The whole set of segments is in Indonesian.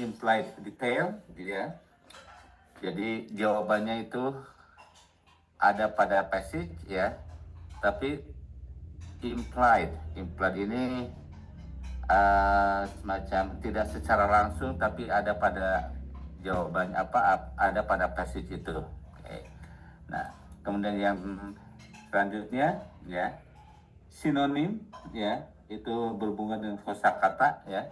implied detail, ya. Jadi jawabannya itu ada pada passage, ya. Tapi implied ini semacam tidak secara langsung, tapi ada pada jawaban ada pada passage itu. Oke. Nah, kemudian yang selanjutnya, ya, sinonim, ya, itu berhubungan dengan kosakata, ya.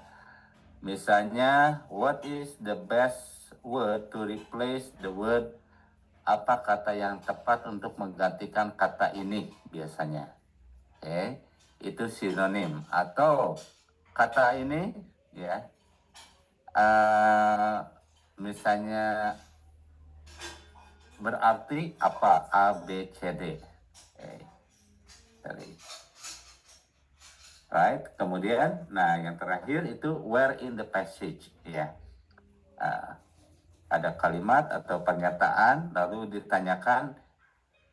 Misalnya, what is the best word to replace the word? Apa kata yang tepat untuk menggantikan kata ini biasanya? Oke, itu sinonim. Atau kata ini, ya, misalnya berarti apa? A, B, C, D. Oke. Right. Kemudian, nah yang terakhir itu where in the passage, ya. Ada kalimat atau pernyataan, lalu ditanyakan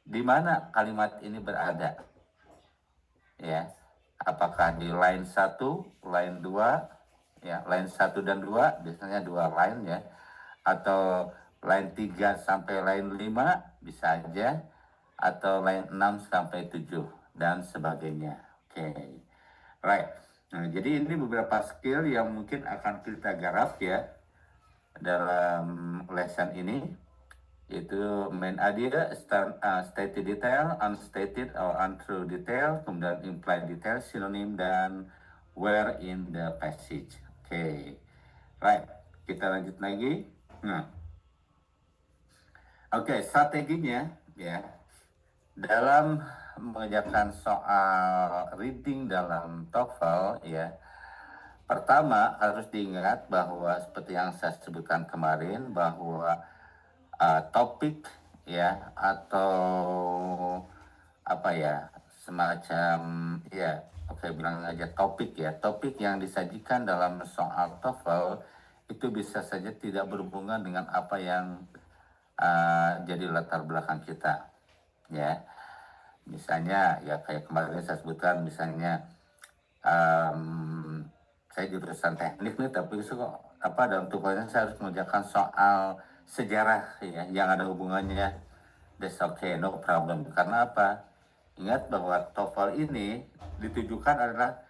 di mana kalimat ini berada, ya. Apakah di line 1, line 2, ya, line 1 dan 2, biasanya 2 line, ya, atau line 3 sampai line 5 bisa aja, atau line 6 sampai 7 dan sebagainya. Oke. Right. Nah, jadi ini beberapa skill yang mungkin akan kita garap, ya, dalam lesson ini. Itu main idea, stated detail, unstated or untrue detail, kemudian implied detail, synonym, dan where in the passage. Oke. Right, kita lanjut lagi. Nah, oke, strateginya, ya, dalam mengerjakan soal reading dalam TOEFL, ya, pertama harus diingat bahwa seperti yang saya sebutkan kemarin, bahwa topik, ya, atau apa, ya, semacam, ya, oke, bilang aja topik, ya, topik yang disajikan dalam soal TOEFL itu bisa saja tidak berhubungan dengan apa yang jadi latar belakang kita, ya. Misalnya, ya, kayak kemarin saya sebutkan, misalnya saya jurusan teknik nih, tapi dalam tugasnya saya harus mengerjakan soal sejarah, ya, yang ada hubungannya. That's okay, no problem. Karena apa? Ingat bahwa TOEFL ini ditujukan adalah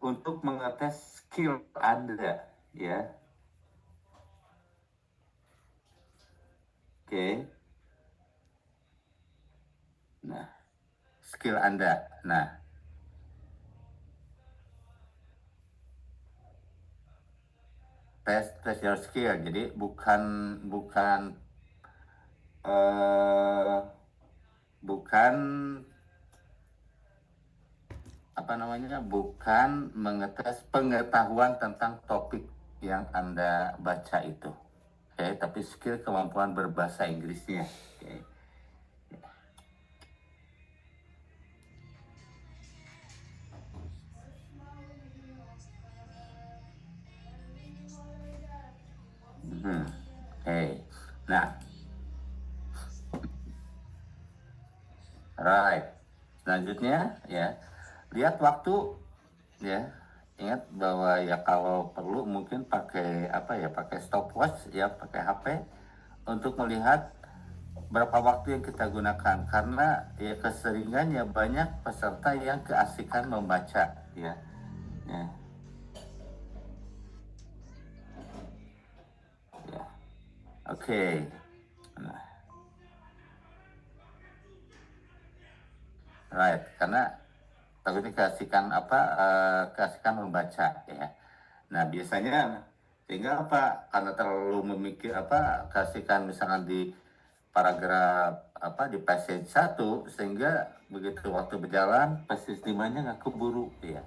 untuk mengetes skill Anda, ya. Oke. Nah, skill Anda. Nah, tes your skill. Jadi bukan bukan mengetes pengetahuan tentang topik yang Anda baca itu. Oke, tapi skill kemampuan berbahasa Inggrisnya. Oke. Oke. Nah, right. Selanjutnya, ya, lihat waktu, ya. Ingat bahwa, ya, kalau perlu mungkin pakai pakai stopwatch, ya, pakai HP untuk melihat berapa waktu yang kita gunakan, karena, ya, keseringannya banyak peserta yang keasikan membaca, ya. Ya. Ya. Oke. Nah, right, karena takutnya keasikan membaca, ya. Nah, biasanya sehingga karena terlalu memikir keasikan misalkan di paragraf di passage 1, sehingga begitu waktu berjalan passage 5-nya nggak keburu, ya.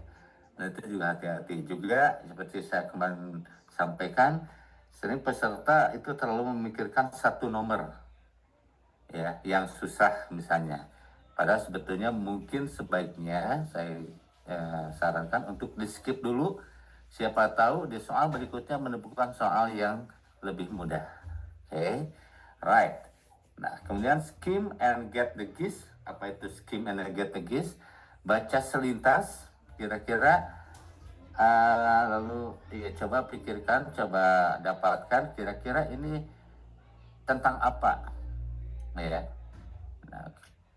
Nah, itu juga hati-hati juga, seperti saya kemarin sampaikan, sering peserta itu terlalu memikirkan satu nomor, ya, yang susah misalnya. Padahal sebetulnya mungkin sebaiknya saya sarankan untuk di skip dulu. Siapa tahu di soal berikutnya menemukan soal yang lebih mudah. Oke, right. Nah, kemudian skim and get the gist. Apa itu skim and get the gist? Baca selintas, kira-kira Lalu ya coba pikirkan, coba dapatkan kira-kira ini tentang apa, ya. Nah,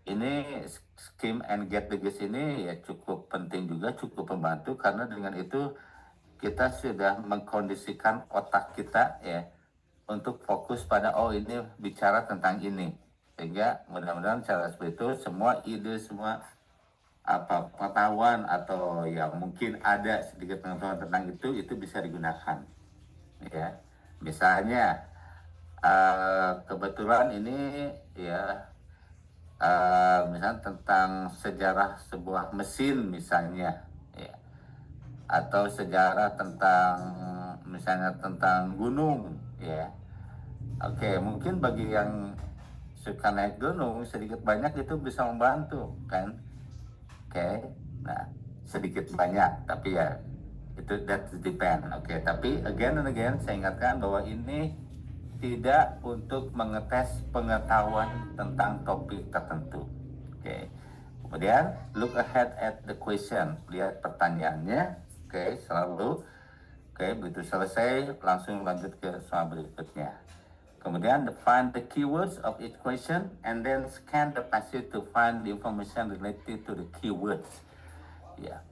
ini scheme and get the gist ini ya cukup penting juga, cukup membantu karena dengan itu kita sudah mengkondisikan otak kita ya untuk fokus pada oh ini bicara tentang ini, sehingga mudah-mudahan cara seperti itu semua ide, semua apa pengetahuan atau ya mungkin ada sedikit pengetahuan tentang itu bisa digunakan ya. Misalnya kebetulan ini ya misalnya tentang sejarah sebuah mesin misalnya ya, atau sejarah tentang misalnya tentang gunung ya. Oke, mungkin bagi yang suka naik gunung sedikit banyak itu bisa membantu kan. Oke, nah sedikit banyak tapi ya itu that depend. Oke, tapi again and again saya ingatkan bahwa ini tidak untuk mengetes pengetahuan tentang topik tertentu. Oke, kemudian look ahead at the question, lihat pertanyaannya. Oke, selalu. Oke, begitu selesai langsung lanjut ke soal berikutnya. Kemudian find the keywords of each question and then scan the passage to find the information related to the keywords. Ya.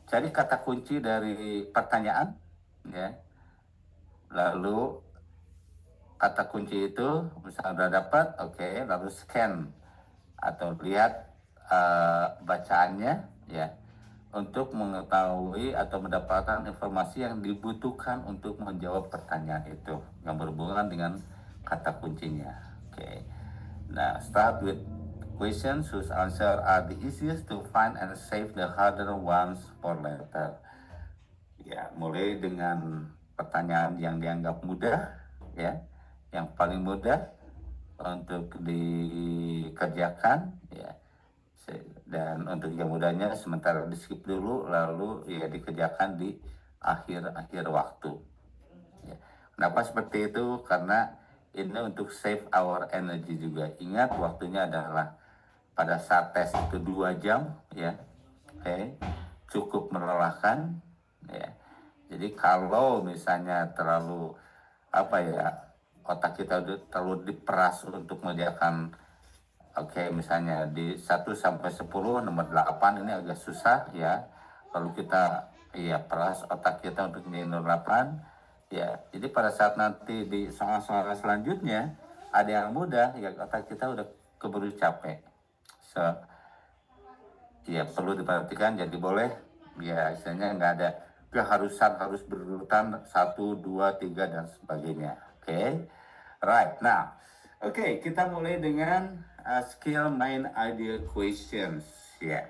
Cari kata kunci dari pertanyaan, ya. Lalu kata kunci itu misalnya sudah dapat, oke, lalu scan atau lihat bacaannya, ya, untuk mengetahui atau mendapatkan informasi yang dibutuhkan untuk menjawab pertanyaan itu yang berhubungan dengan kata kuncinya. Oke. Nah, start with questions whose answer are the easiest to find and save the harder ones for later. Ya, mulai dengan pertanyaan yang dianggap mudah, ya, yang paling mudah untuk dikerjakan, ya, dan untuk yang mudahnya sementara di skip dulu, lalu ya dikerjakan di akhir-akhir waktu. Ya. Kenapa seperti itu? Karena ini untuk save our energy juga. Ingat waktunya adalah pada saat tes itu 2 jam, ya, oke, cukup melelahkan, ya. Jadi kalau misalnya terlalu apa ya otak kita terlalu diperas untuk mengerjakan oke, misalnya di 1 sampai 10 nomor 8 ini agak susah ya. Lalu kita ya peras otak kita untuk menjadi nomor 8 ya. Jadi pada saat nanti di soal-soal selanjutnya ada yang mudah ya otak kita udah keburu capek. So ya perlu diperhatikan, jadi boleh ya istilahnya nggak ada keharusan harus berurutan 1, 2, 3 dan sebagainya. Oke. Right. Now, oke, kita mulai dengan skill main idea questions ya. Yeah.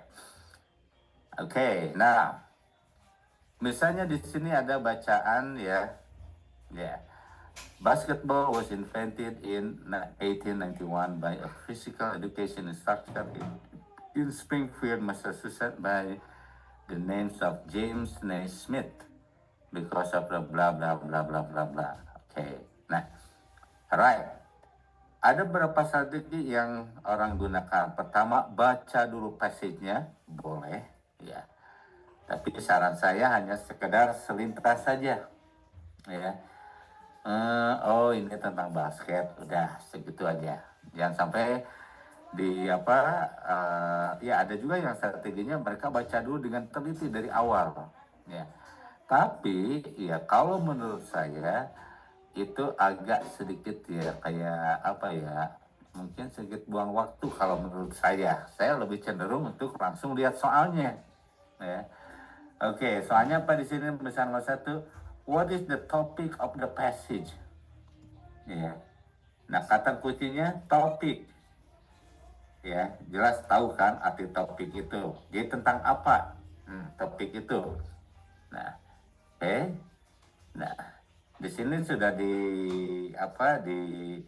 Oke, nah misalnya di sini ada bacaan ya. Ya. Basketball was invented in 1891 by a physical education instructor in Springfield, Massachusetts by the names of James Naismith because of the blah blah blah blah blah blah. Oke. Nah, right. Ada beberapa strategi yang orang gunakan. Pertama, baca dulu passage-nya, boleh, ya. Tapi saran saya hanya sekedar selintas saja, ya. Oh ini tentang basket, udah segitu aja. Jangan sampai di apa, ya ada juga yang strateginya mereka baca dulu dengan teliti dari awal, ya. Tapi ya kalau menurut saya itu agak sedikit ya kayak apa ya, mungkin sedikit buang waktu kalau menurut saya lebih cenderung untuk langsung lihat soalnya ya. Oke, soalnya apa di sini misalnya nomor 1, what is the topic of the passage ya. Nah kata kuncinya topik ya, jelas tahu kan arti topik itu, jadi tentang apa topik itu. Nah oke, nah di sini sudah di apa di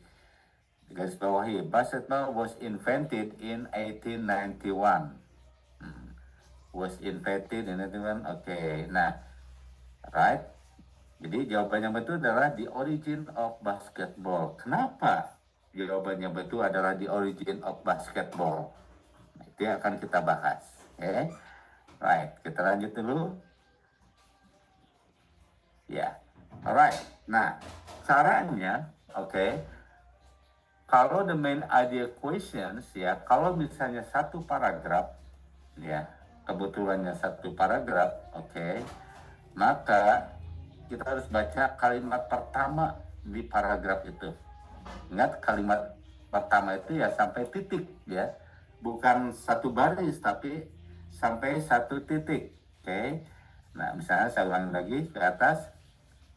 garis bawahi, basketball was invented in 1891. Was invented in 1891. Oke, nah, right. Jadi jawabannya betul adalah the origin of basketball. Kenapa jawabannya betul adalah the origin of basketball? Nah, itu yang akan kita bahas. Oke, right. Kita lanjut dulu. Ya, alright. Nah, caranya, oke. Kalau the main idea questions ya, kalau misalnya satu paragraf, ya, kebetulannya satu paragraf, oke, maka kita harus baca kalimat pertama di paragraf itu. Ingat kalimat pertama itu ya sampai titik ya, bukan satu baris tapi sampai satu titik, oke. Nah, misalnya saya ulangi lagi ke atas.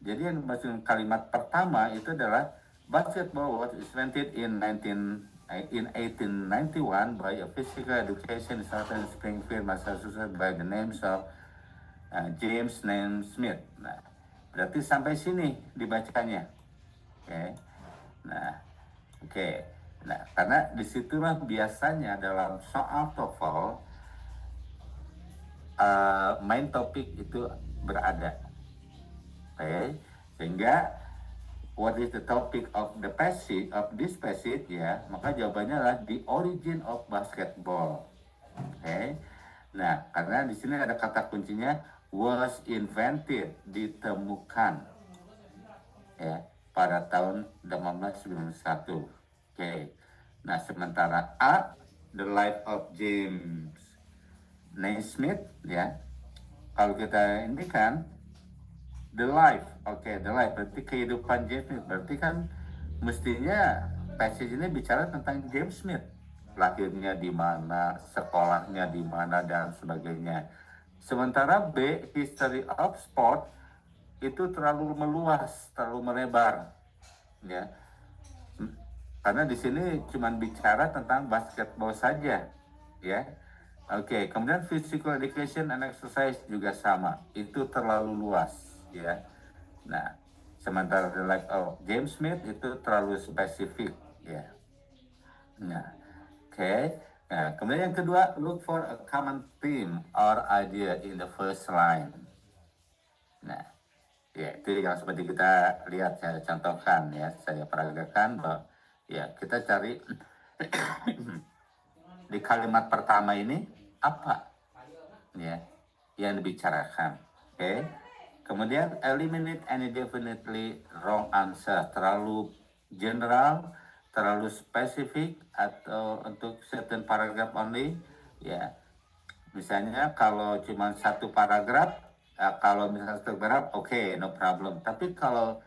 Jadi yang dimaksud kalimat pertama itu adalah basketball was invented in 1891 by a physical education in Southern Springfield, Massachusetts by the name of James Naismith. Nah, berarti sampai sini dibacanya. Oke. Nah, oke. Nah, karena disitulah biasanya dalam soal TOEFL main topik itu berada. Oke. Sehingga what is the topic of the passage of this passage ya, maka jawabannya adalah the origin of basketball. Oke. Nah, karena di sini ada kata kuncinya was invented, ditemukan ya pada tahun 1891. Oke. Nah, sementara A, the life of James Naismith ya. Kalau kita ini kan the life, the life berarti kehidupan James Smith, berarti kan mestinya passage ini bicara tentang James Smith, lahirnya di mana, sekolahnya di mana dan sebagainya. Sementara B, history of sport, itu terlalu meluas, terlalu melebar, ya. Karena di sini cuma bicara tentang basketball saja, ya. Oke, kemudian physical education and exercise juga sama, itu terlalu luas, ya. Nah, sementara the life of James Smith itu terlalu spesifik, ya. Nah, oke. Nah, kemudian yang kedua, look for a common theme or idea in the first line. Nah, ya itu yang seperti kita lihat saya contohkan ya, saya peragakan bahwa ya kita cari di kalimat pertama ini apa ya yang dibicarakan. Oke. Kemudian eliminate any definitely wrong answer, terlalu general, terlalu spesifik atau untuk certain paragraph only ya. Misalnya kalau cuma satu paragraf, kalau misalnya satu paragraf oke, no problem. Tapi kalau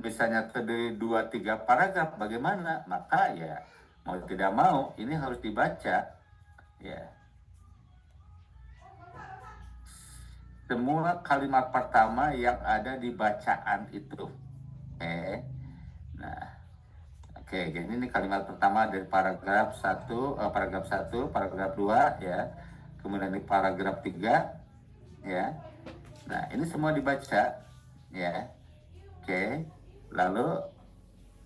misalnya terdiri 2-3 paragraf bagaimana? Maka ya mau tidak mau ini harus dibaca ya. Semua kalimat pertama yang ada di bacaan itu. Oke. Nah, oke, jadi ini kalimat pertama dari paragraf 1, paragraf 2 ya. Kemudian di paragraf 3 ya. Nah, ini semua dibaca ya. Oke. Lalu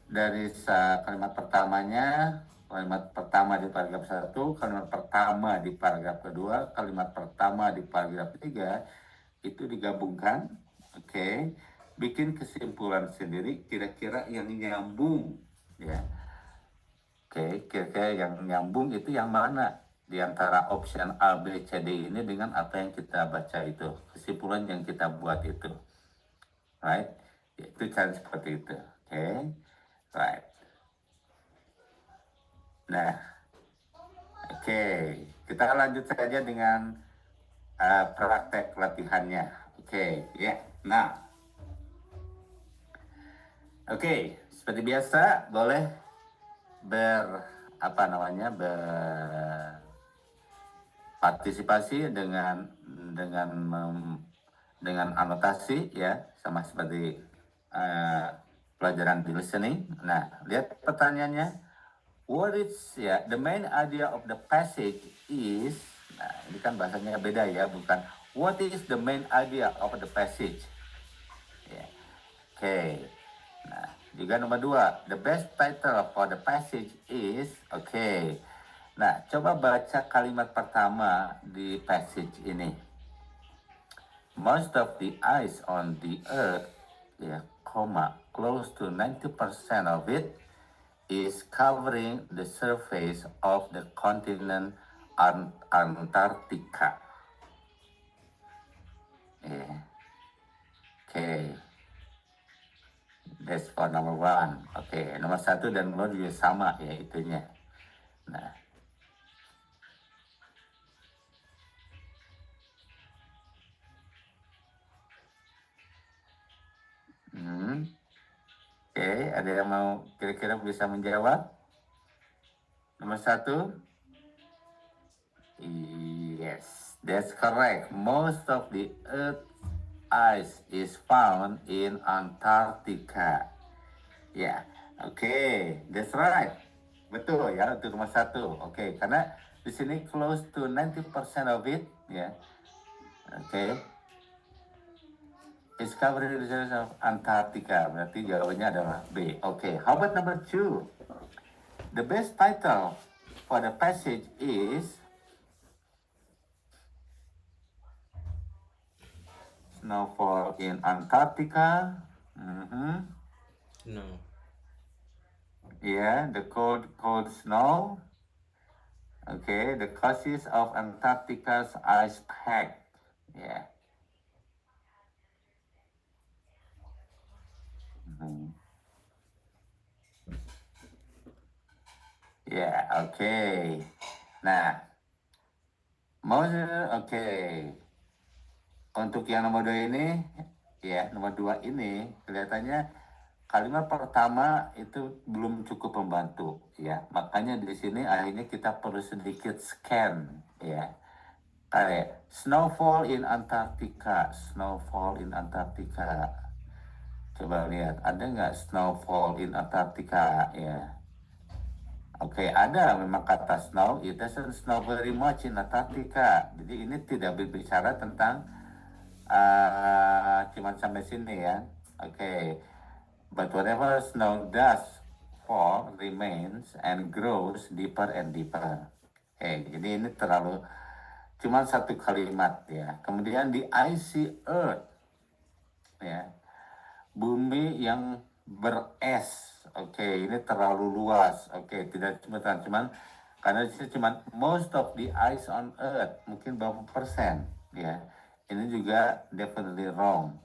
dari kalimat pertamanya, kalimat pertama di paragraf 1, kalimat pertama di paragraf kedua, kalimat pertama di paragraf 3 itu digabungkan, oke, bikin kesimpulan sendiri kira-kira yang nyambung ya. Oke, kira-kira yang nyambung itu yang mana di antara option A, B, C, D ini dengan apa yang kita baca itu, kesimpulan yang kita buat itu, right? Itu cara seperti itu, oke, right. Nah, oke, kita lanjut saja dengan praktek latihannya, oke, ya. Nah, oke, seperti biasa boleh berpartisipasi dengan anotasi ya, sama seperti pelajaran di listening. Nah, lihat pertanyaannya. What is ya the main idea of the passage is. Nah, ini kan bahasanya beda ya, bukan what is the main idea of the passage ya. Oke. Nah, juga nomor 2, the best title for the passage is. Oke. Nah, coba baca kalimat pertama di passage ini. Most of the ice on the earth ya, close to 90% of it is covering the surface of the continent Antarctica. Yeah. Okay. That's for number one. Oke, nomor 1 dan nomor 2 sama ya itunya. Nah, oke, ada yang mau kira-kira bisa menjawab? Nomor 1? Yes, that's correct. Most of the Earth ice is found in Antarctica. Ya, oke, that's right. Betul ya untuk nomor 1. Oke, karena di sini close to 90% of it ya. Oke. Discovery Research of Antarctica. Berarti jawabannya adalah B. Oke, how about number 2? The best title for the passage is Snowfall in Antarctica. No. Yeah, the cold snow. Okay, the causes of Antarctica's ice pack. Yeah. Ya, oke. Nah, oke. Untuk yang nomor 2 ini, ya, nomor 2 ini kelihatannya kalimat pertama itu belum cukup membantu, ya. Makanya di sini akhirnya kita perlu sedikit scan, ya. Kayak snowfall in Antarctica, snowfall in Antarctica. Coba lihat, ada nggak snowfall in Antarctica, ya. Oke, ada memang kata snow, it doesn't snow very much in Antarctica. Jadi ini tidak berbicara tentang cuman sampai sini ya. Oke, but whatever snow does fall remains and grows deeper and deeper. Oke, jadi ini terlalu cuma satu kalimat ya. Kemudian di icy earth ya, bumi yang beres. Oke, ini terlalu luas. Oke, tidak cuman karena itu cuman most of the ice on earth, mungkin berapa persen ya. Ini juga definitely wrong.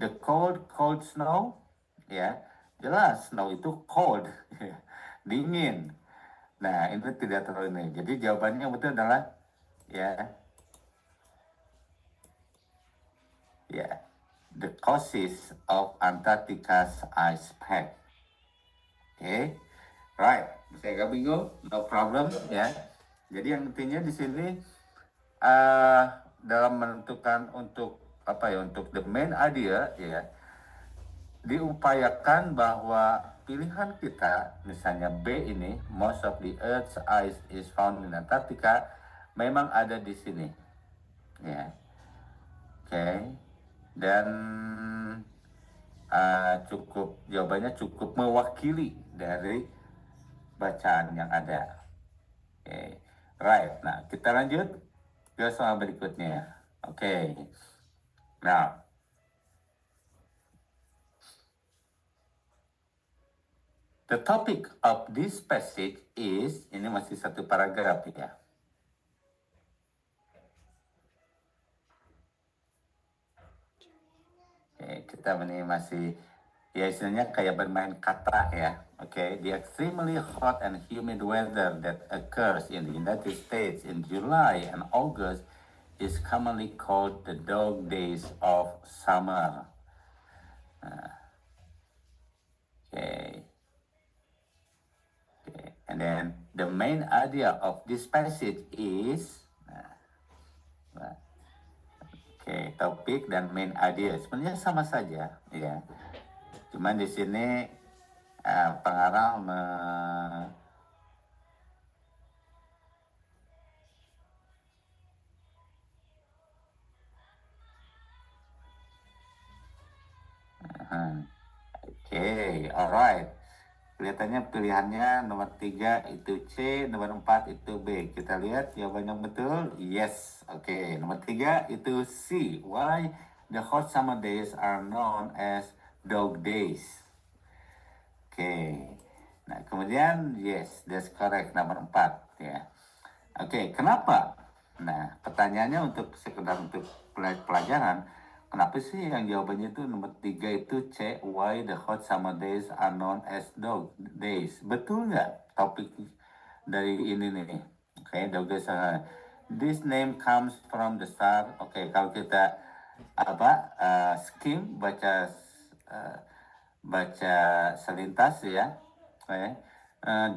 The cold snow ya, jelas snow itu cold dingin. Nah, ini tidak terlalu ini. Jadi jawabannya yang betul adalah ya the causes of Antarctica's ice pack. Okay, right. Saya agak bingung, no problem ya. Jadi yang intinya di sini dalam menentukan untuk apa ya, untuk the main idea ya, diupayakan bahwa pilihan kita, misalnya B ini, most of the Earth's ice is found in Antarctica, memang ada di sini, ya. Oke. Dan jawabannya cukup mewakili dari bacaan yang ada. Oke, right. Nah, kita lanjut ke soal berikutnya. Oke. Now, the topic of this passage is, ini masih satu paragraf ya. Oke, kita ini masih ya istilahnya kayak bermain kata ya. Oke, the extremely hot and humid weather that occurs in the United States in July and August is commonly called the dog days of summer. Okay. And then the main idea of this passage is topik dan main idea sebenarnya sama saja ya. Cuman di sini pengarang alright. Kelihatannya pilihannya nomor 3 itu C, nomor 4 itu B. Kita lihat jawaban yang betul. Yes. Oke, nomor 3 itu C. Why the hot summer days are known as dog days. Oke. Nah, kemudian yes, that's correct, nomor 4 ya. Oke, kenapa? Nah, pertanyaannya untuk sekedar untuk pelajaran, Kenapa sih yang jawabannya itu nomor 3 itu C, why the hot summer days are known as dog days? Betul nggak topik dari ini nih? Oke, dog days. This name comes from the star. Oke, kalau kita skim uh, baca selintas ya, oke,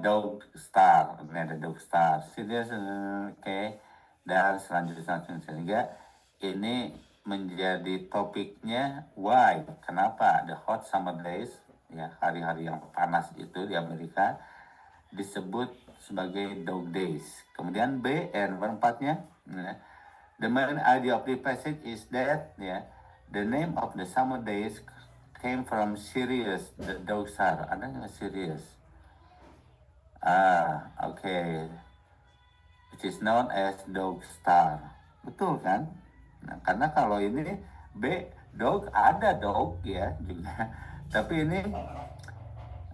dog star, ini ada dog star, serius, oke, dan selanjutnya sehingga ini menjadi topiknya why, kenapa the hot summer days, ya hari-hari yang panas itu di Amerika disebut sebagai dog days. Kemudian B, nomor 4-nya, ya, the main idea of the passage is that, ya, the name of the summer days came from Sirius, the dog star. Ada nggak Sirius? Okay. Which is known as dog star. Betul kan? Nah, karena kalau ini B, dog, ada dog ya juga. Tapi ini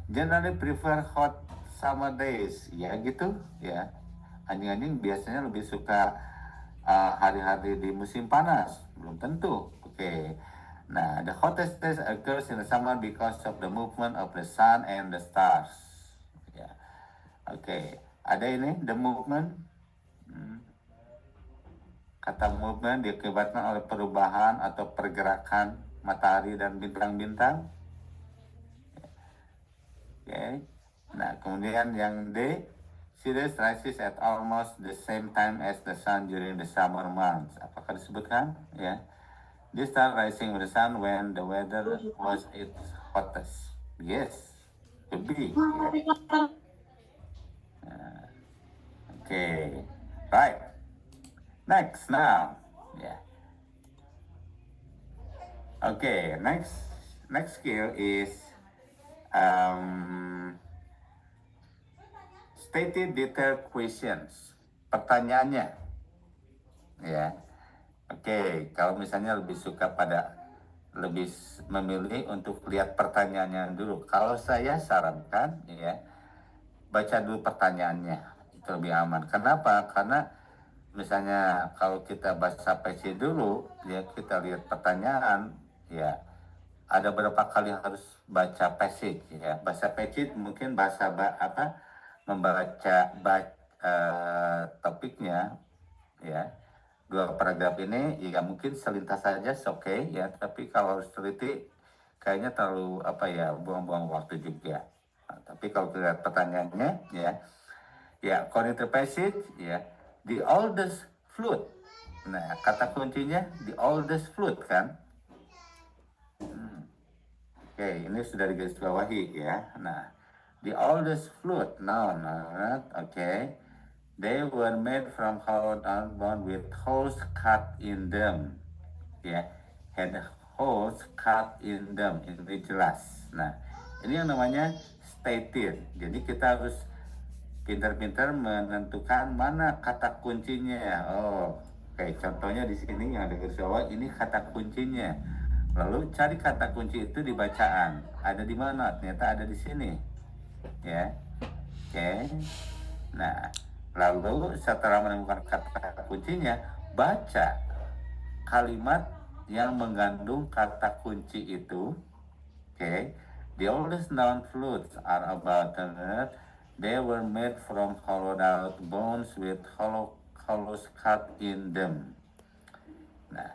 generally prefer hot summer days, ya gitu ya. Anjing-anjing biasanya lebih suka hari-hari di musim panas, belum tentu. Oke. Nah, the hottest days occurs in the summer because of the movement of the sun and the stars. Ya. Oke. Ada ini the movement. Kata movement diakibatkan oleh perubahan atau pergerakan matahari dan bintang-bintang. Oke. Nah, kemudian yang D, Sirius rises at almost the same time as the sun during the summer months. Apakah disebutkan? Ya. This star rising with the sun when the weather was its hottest. Yes, could be. Yeah. Okay, right. Next now. Yeah. Okay, next skill is stated detailed questions. Pertanyaannya, ya. Oke, kalau misalnya lebih suka pada lebih memilih untuk lihat pertanyaannya dulu. Kalau saya sarankan, ya, baca dulu pertanyaannya, itu lebih aman. Kenapa? Karena misalnya kalau kita baca PC dulu, ya kita lihat pertanyaan, ya ada berapa kali harus baca passage, ya. Baca passage mungkin membaca topiknya, ya. 2 paragraf ini ya mungkin selintas saja oke, ya, tapi kalau harus teliti kayaknya terlalu buang-buang waktu juga. Nah, tapi kalau lihat pertanyaannya, ya according to passage, ya, the oldest flute. Nah, kata kuncinya the oldest flute kan. Oke, ini sudah digarisbawahi ya. Nah, the oldest flute, noun, oke. They were made from hollowed out bone with holes cut in them. Ya, had holes cut in them. Ini jelas. Nah, ini yang namanya stated. Jadi kita harus pintar-pintar menentukan mana kata kuncinya. Oh, oke. Contohnya di sini yang ada garis bawah, ini kata kuncinya. Lalu cari kata kunci itu di bacaan. Ada di mana? Ternyata ada di sini. Ya. Oke. Nah, lalu setelah menemukan kata kuncinya, baca kalimat yang mengandung kata kunci itu. Oke. The oldest known flutes are about they were made from hollowed out bones with hollows cut in them. Nah,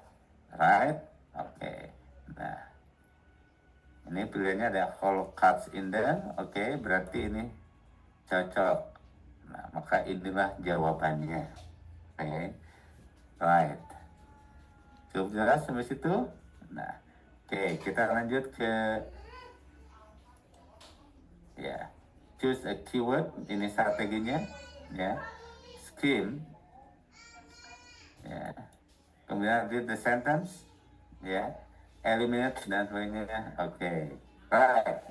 right? Oke. Nah, ini pilihannya ada hollow cuts in them. Oke, berarti ini cocok. Nah, maka inilah jawabannya. Oke, right. Cukup jelas sampai situ? Nah, oke, kita lanjut ke ya, choose a keyword. Ini strateginya, ya. Skim, ya. Kemudian read the sentence, ya. Eliminate dan sebagainya. Oke, right.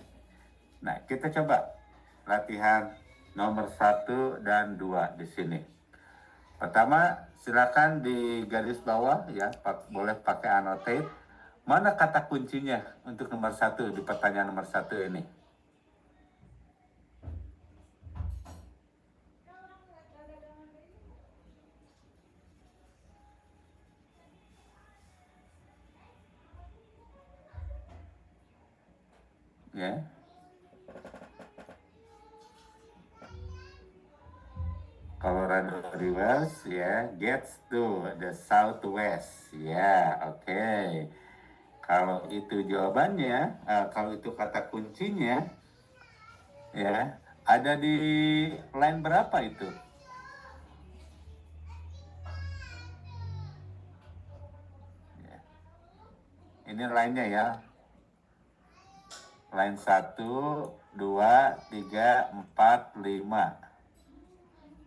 Nah, kita coba latihan nomor 1 dan 2 di sini. Pertama, silakan di garis bawah, ya, boleh pakai annotate. Mana kata kuncinya untuk nomor 1 di pertanyaan nomor 1 ini? ya. Colorado Rivers ya gets to the southwest ya, oke. Kalau itu jawabannya, kalau itu kata kuncinya ya, ada di line berapa itu? Ya. Ini line-nya ya. Line 1, 2, 3, 4, 5.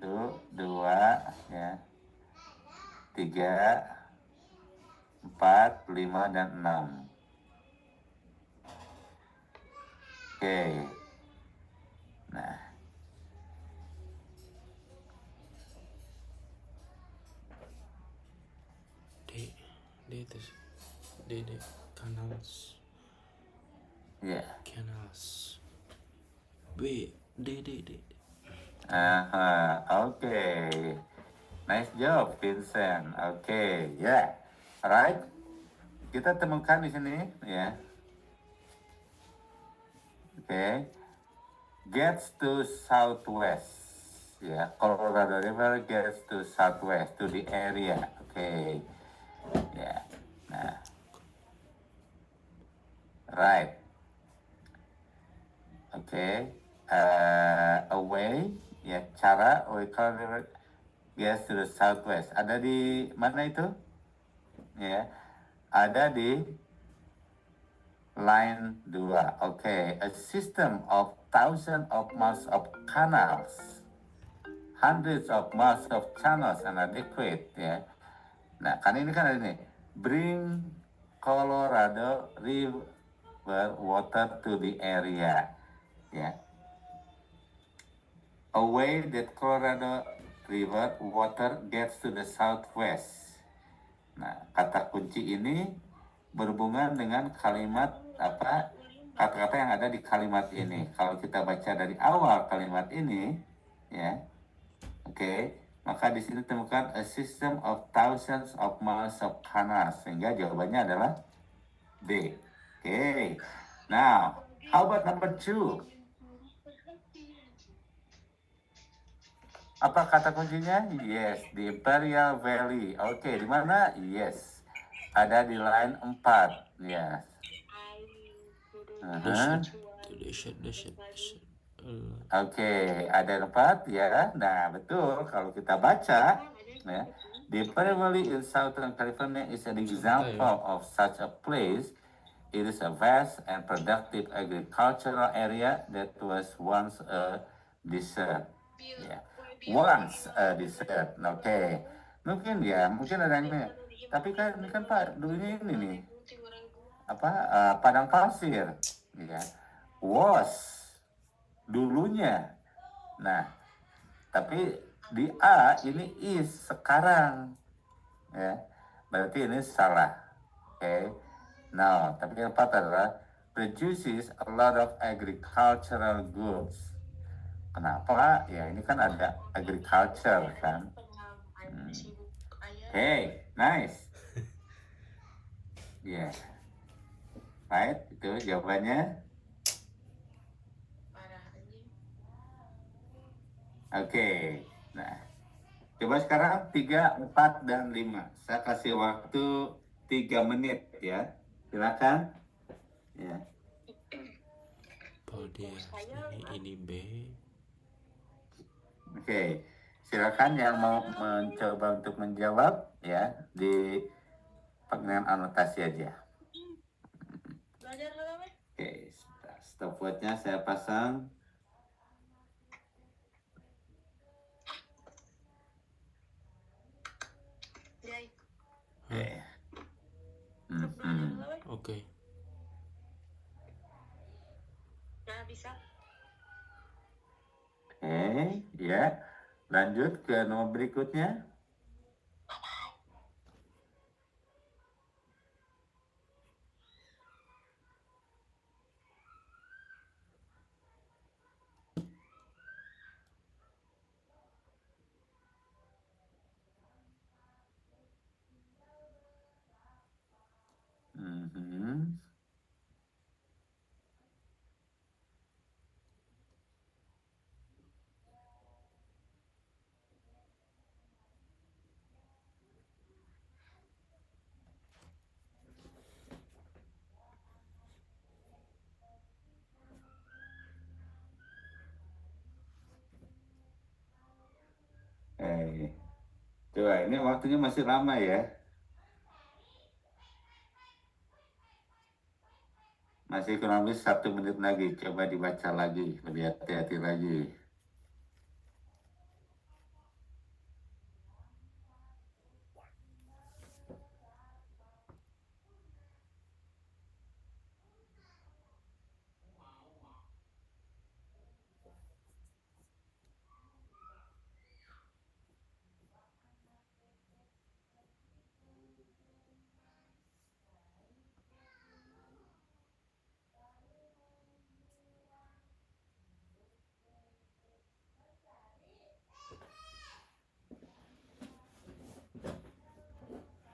Tuh, 2 ya. 3, 4, 5 dan 6. Oke. Nah, D itu D canals. ya. Canals. B D. Oke. Nice job, Vincent. Oke, ya. Alright. Kita temukan di sini ya. Oke. Gets to southwest. Ya, Colorado River gets to southwest to the area. Oke. Ya. Nah. Right. Oke. Away ya, cara Colorado River gets to the southwest. Ada di mana itu? Ya. Ada di line 2. Oke. A system of thousands of miles of canals, hundreds of miles of channels and adequate ya. Nah, kan ini kan ada ini. Bring Colorado River water to the area. Ya. A way that Colorado River water gets to the southwest. Nah, kata kunci ini berhubungan dengan kalimat apa? Kata-kata yang ada di kalimat ini. Kalau kita baca dari awal kalimat ini, ya, oke, maka di sini temukan a system of thousands of miles of canals, sehingga jawabannya adalah D. Oke. Now, how about number 2? Apa kata kuncinya? Yes, di Imperial Valley. Oke, di mana? Yes. Ada di line 4. Yes. Dasyat. Oke, ada 4 ya. Nah, betul. Kalau kita baca, ya, the Imperial Valley in Southern California is an example of such a place. It is a vast and productive agricultural area that was once a desert. Ya, once a desert. Oke, mungkin ada ini. Tapi kan ini kan Pak, dulunya ini nih, apa, padang pasir, ya. Was dulunya. Nah, tapi di A ini is sekarang, ya. Berarti ini salah. Oke. Nah, tapi yang empat adalah produces a lot of agricultural goods. Kenapa? Ya, ini kan ada agriculture kan. Hey, nice. Ya. Yeah. Right, itu jawabannya. Oke. Nah, coba sekarang 3, 4, dan 5. Saya kasih waktu 3 menit ya. Silakan. Ya. Oh dia ini B. Oke. Silakan yang mau mencoba untuk menjawab ya di pengen anotasi aja. Oke, stopwatchnya saya pasang. Oke. Oke. Oke, ya. Lanjut ke nomor berikutnya. Coba, ini waktunya masih lama ya. Masih kurang lebih 1 menit lagi. Coba dibaca lagi, lebih hati-hati lagi.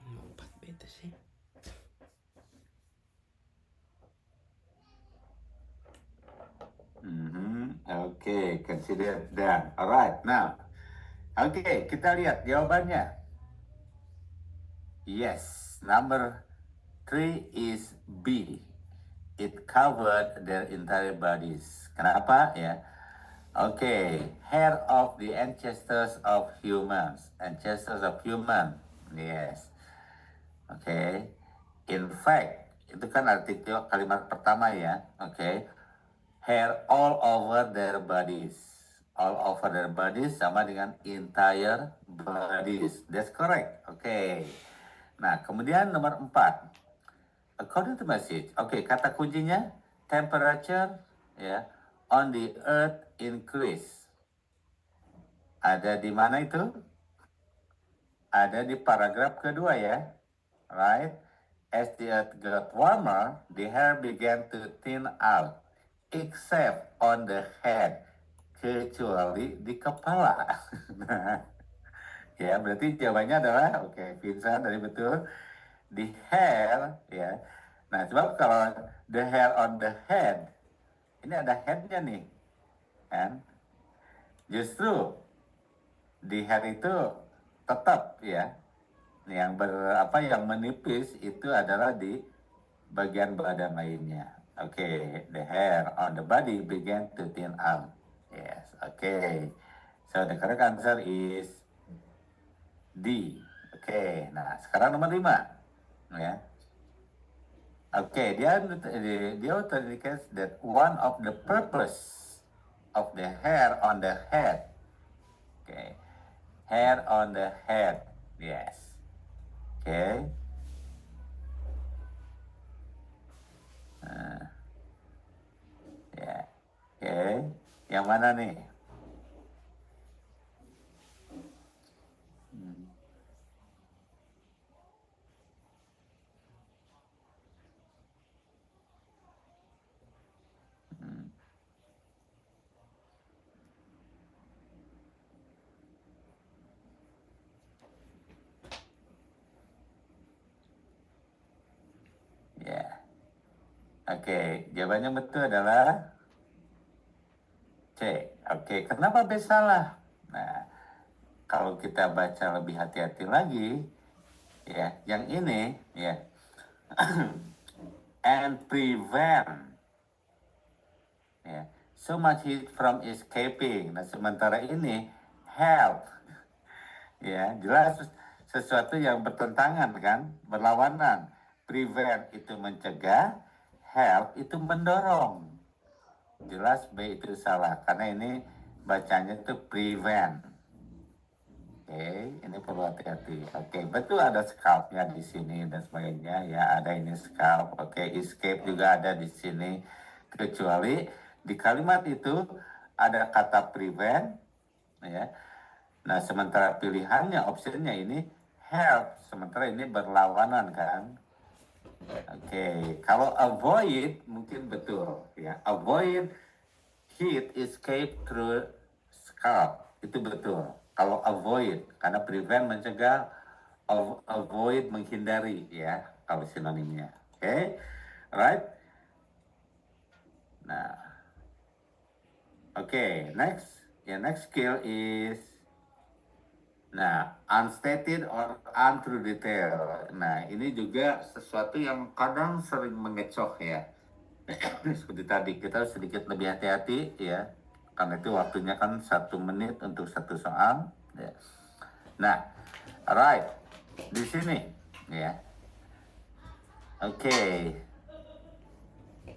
Empat beta sih. Okay, consider done. Alright, now. Okay, kita lihat jawabannya. Yes, number 3 is B. It covered their entire bodies. Kenapa ya? Okay, hair of the ancestors of humans. Ancestors of human. Yes. Okay. In fact, itu kan artikel kalimat pertama ya. Okay. Hair all over their bodies. All over their bodies sama dengan entire bodies. That's correct. Okay. Nah, kemudian nomor 4. According to message. Okay, kata kuncinya temperature ya on the earth increase. Ada di mana itu? Ada di paragraf kedua ya. Right? As the earth got warmer, the hair began to thin out, except on the head, kecuali di kepala. Nah, ya berarti jawabannya adalah, oke, Vincent dari betul, the hair, ya. Nah, sebab kalau the hair on the head, ini ada headnya nih, kan? Justru di hair itu tetap ya, yang yang menipis itu adalah di bagian badan lainnya. Okay, the hair on the body began to thin out. Yes, okay. So the correct answer is D. Okay, nah sekarang nomor 5. Ya. Okay, dia indicates that one of the purpose of the hair on the head. Okay, hair on the head. Yes. Okay. Ya. Okay. Yang mana nih? Ya. Oke, jawabannya betul adalah C. Oke, kenapa B salah? Nah, kalau kita baca lebih hati-hati lagi, ya, yang ini, ya, and prevent, ya, so much heat from escaping. Nah, sementara ini help, ya, jelas sesuatu yang bertentangan kan, berlawanan. Prevent itu mencegah, help itu mendorong. Jelas B itu salah karena ini bacanya itu prevent. Oke, ini perlu hati-hati. Oke, betul ada scalp-nya di sini dan sebagainya ya, ada ini scalp. Oke, escape juga ada di sini. Kecuali di kalimat itu ada kata prevent ya. Nah, sementara pilihannya opsinya ini help, sementara ini berlawanan kan. Oke, kalau avoid mungkin betul ya. Avoid heat escape through scalp itu betul. Kalau avoid karena prevent mencegah, avoid menghindari ya kalau sinonimnya. Oke, right? Nah, oke, next. Ya, next skill is unstated or untrue detail. Nah, ini juga sesuatu yang kadang sering mengecoh ya. Seperti tadi, kita sedikit lebih hati-hati ya. Karena itu waktunya kan 1 menit untuk satu soal. Ya. Nah, Alright, di sini ya. Okay.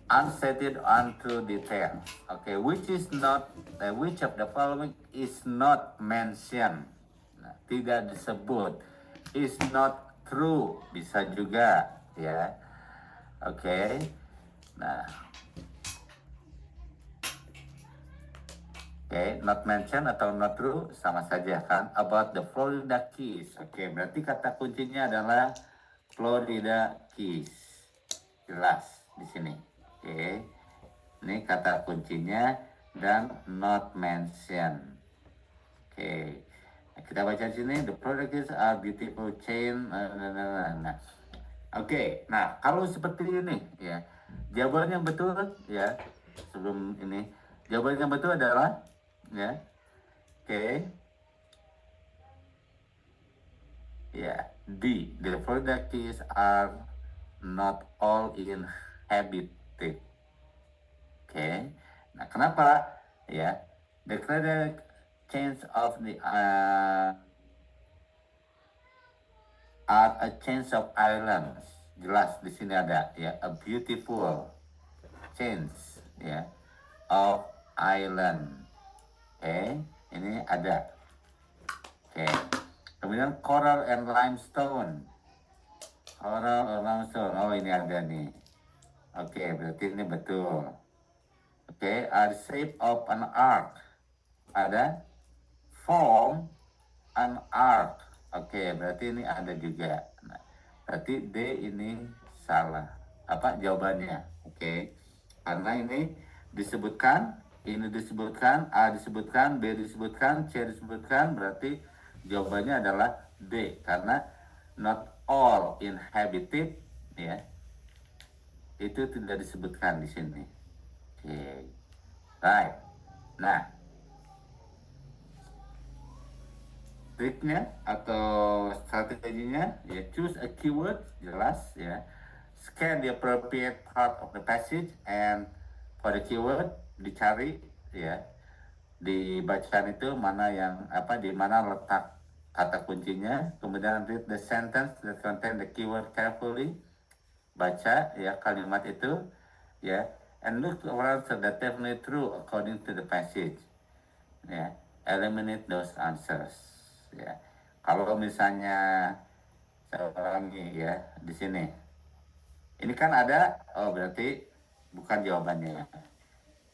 Unstated untrue details. Okay, which is not which of the following is not mentioned? Nah, tidak disebut. Is not true, bisa juga ya. Oke. Nah, not mention atau not true sama saja kan? About the Florida Keys. Oke, berarti kata kuncinya adalah Florida Keys. Jelas di sini. Oke. Ini kata kuncinya dan not mention. Oke. Nah, kita baca di sini, the Florida Keys are beautiful chain. Nah. Oke. Nah, kalau seperti ini ya. Jawabannya betul ya. Sebelum ini, jawabannya betul adalah ya. Oke. Ya, D. The Florida Keys are not all inhabited. Oke. Nah, kenapa? Ya, the credit change of the are a change of islands. Jelas di sini ada ya, a beautiful change ya of island. Oke, ini ada. Oke. Kemudian coral and limestone. Coral and limestone. Oh, ini ada nih. Oke, berarti ini betul. Oke, are shape of an arc. Ada form an arc. Oke, berarti ini ada juga. Nah, berarti D ini salah. Apa jawabannya? Oke. Karena ini disebutkan, A disebutkan, B disebutkan, C disebutkan, berarti jawabannya adalah D. Karena not all inhabited ya. Itu tidak disebutkan di sini. Oke. Right. Nah, triknya atau strateginya ya, choose a keyword, jelas ya, scan the appropriate part of the passage, and for the keyword dicari ya, di bacaan itu mana yang apa, di mana letak kata kuncinya. Kemudian read the sentence that contain the keyword carefully, baca ya kalimat itu ya, and look around so that definitely true according to the passage ya. Eliminate those answers ya. Kalau misalnya saya ulangi ya di sini, ini kan ada, oh berarti bukan jawabannya.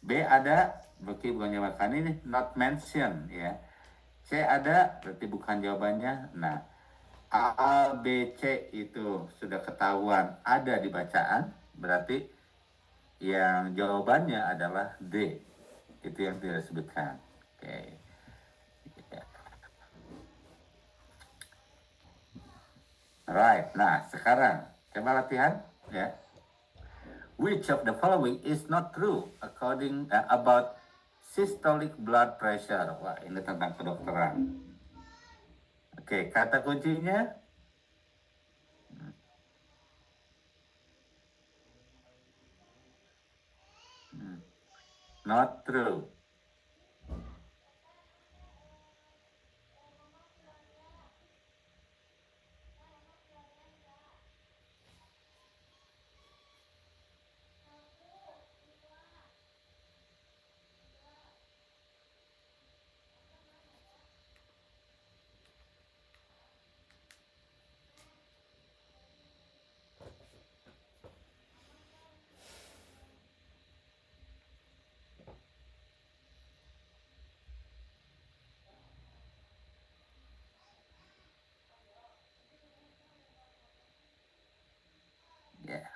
B ada, berarti bukan jawabannya, ini not mention ya. C ada, berarti bukan jawabannya. Nah, A, B, C itu sudah ketahuan ada di bacaan, berarti yang jawabannya adalah D. Itu yang tidak disebutkan. Oke. Right. Nah, sekarang coba latihan ya. Which of the following is not true according about systolic blood pressure? Wah, ini tentang kedokteran. Oke, kata kuncinya not true. Ya. Yeah.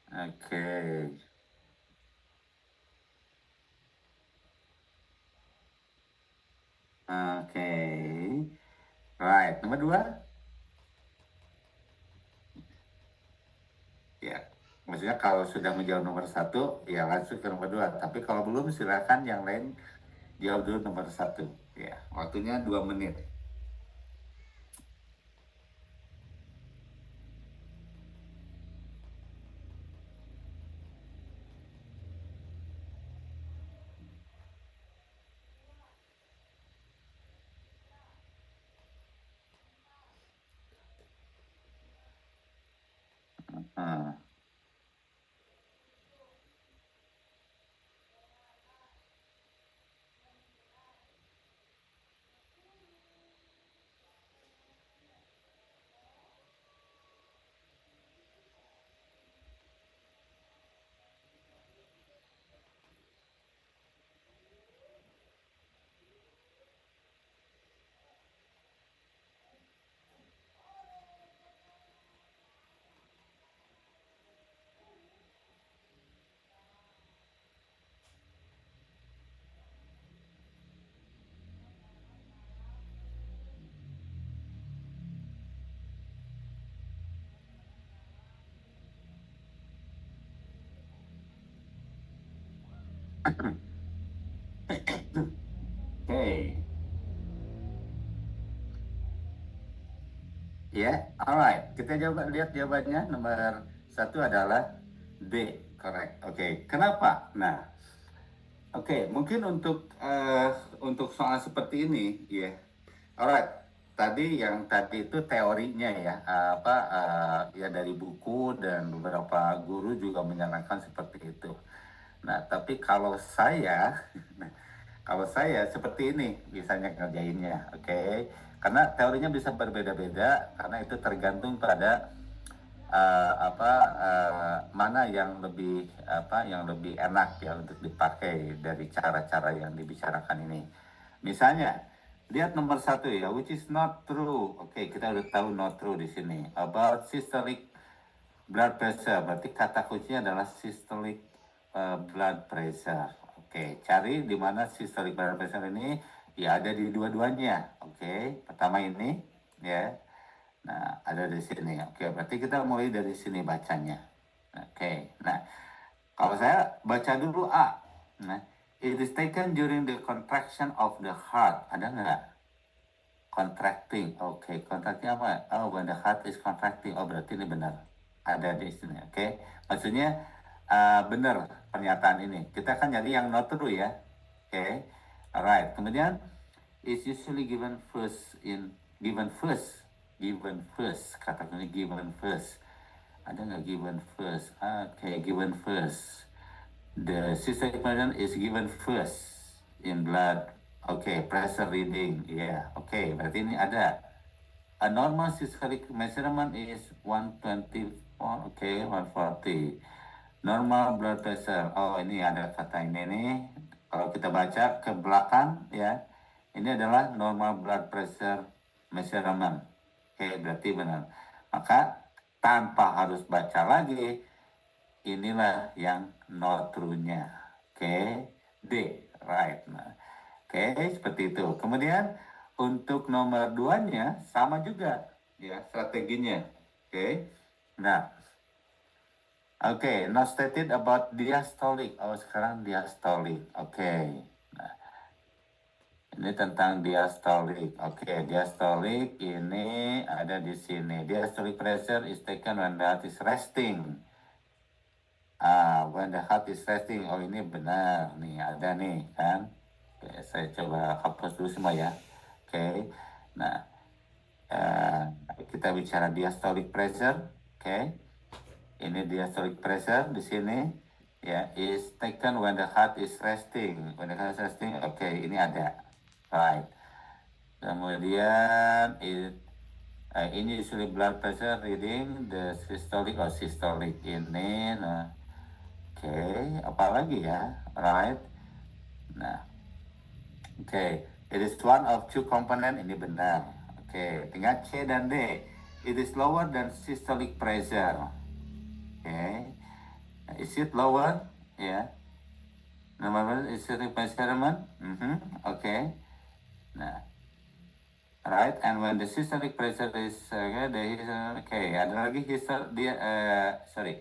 Oke. Oke. Right. Nomor 2. Ya. Maksudnya kalau sudah menjawab nomor 1, ya langsung ke nomor 2. Tapi kalau belum, silakan yang lain jawab dulu nomor 1. Ya. Waktunya 2 menit. Hmm. Okay. Ya, alright. Kita coba lihat jawabannya. Nomor satu adalah D, correct. Oke, kenapa? Nah, oke, mungkin untuk soal seperti ini, ya. Alright. Tadi itu teorinya ya, ya dari buku dan beberapa guru juga menyarankan seperti itu. Nah, tapi kalau saya, kalau saya seperti ini misalnya ngerjainnya, oke? Karena teorinya bisa berbeda-beda, karena itu tergantung pada mana yang lebih enak ya untuk dipakai dari cara-cara yang dibicarakan ini. Misalnya, lihat nomor satu ya, which is not true. Oke, kita udah tahu not true di sini. About systolic blood pressure, berarti kata kuncinya adalah systolic blood pressure. Oke, cari di mana systolic blood pressure ini, ya ada di dua-duanya. Oke, pertama ini ya. Nah, ada di sini. Oke, berarti kita mulai dari sini bacanya. Oke, nah kalau saya baca dulu A. Nah, it is taken during the contraction of the heart. Ada nggak? Contracting. Oke, contracting apa? Oh, when the heart is contracting. Oh, berarti ini benar. Ada di sini. Oke, maksudnya benar pernyataan ini. Kita kan nyari yang not true ya. Oke, alright. Kemudian is usually given first, kata kunci given first. Ada nggak given first? Okay, given first. The systolic measurement is given first in blood. Okay, pressure reading. Yeah, okay, berarti ini ada. A normal systolic measurement is 124, okay, 140. Normal blood pressure. Oh, ini ada kata ini nih. Kalau kita baca ke belakang ya, ini adalah normal blood pressure measurement. Oke, berarti benar. Maka tanpa harus baca lagi, inilah yang not true-nya. Oke, D, right. Nah, oke, seperti itu. Kemudian untuk nomor 2-nya sama juga ya strateginya. Oke. Nah, not stated about diastolic. Oh, sekarang diastolic. Oke. Nah, ini tentang diastolic. Oke, diastolic ini ada di sini. Diastolic pressure is taken when the heart is resting. When the heart is resting. Oh, ini benar. Nih, ada nih, kan? Oke, saya coba hapus dulu semua ya. Oke. Nah, kita bicara diastolic pressure. Oke. Ini diastolic pressure di sini. Ya, is taken when the heart is resting. When the heart is resting, oke, ini ada. Right. Kemudian ini usually blood pressure reading the systolic ini. Nah, oke, apalagi ya, right? Nah, oke, it is one of two component, ini benar. Oke, tinggal C dan D. It is lower than systolic pressure. Oke, is it lower? Ya. Nomor is systolic measurement. Oke. Nah, right, and when the systolic pressure is ada lagi sorry,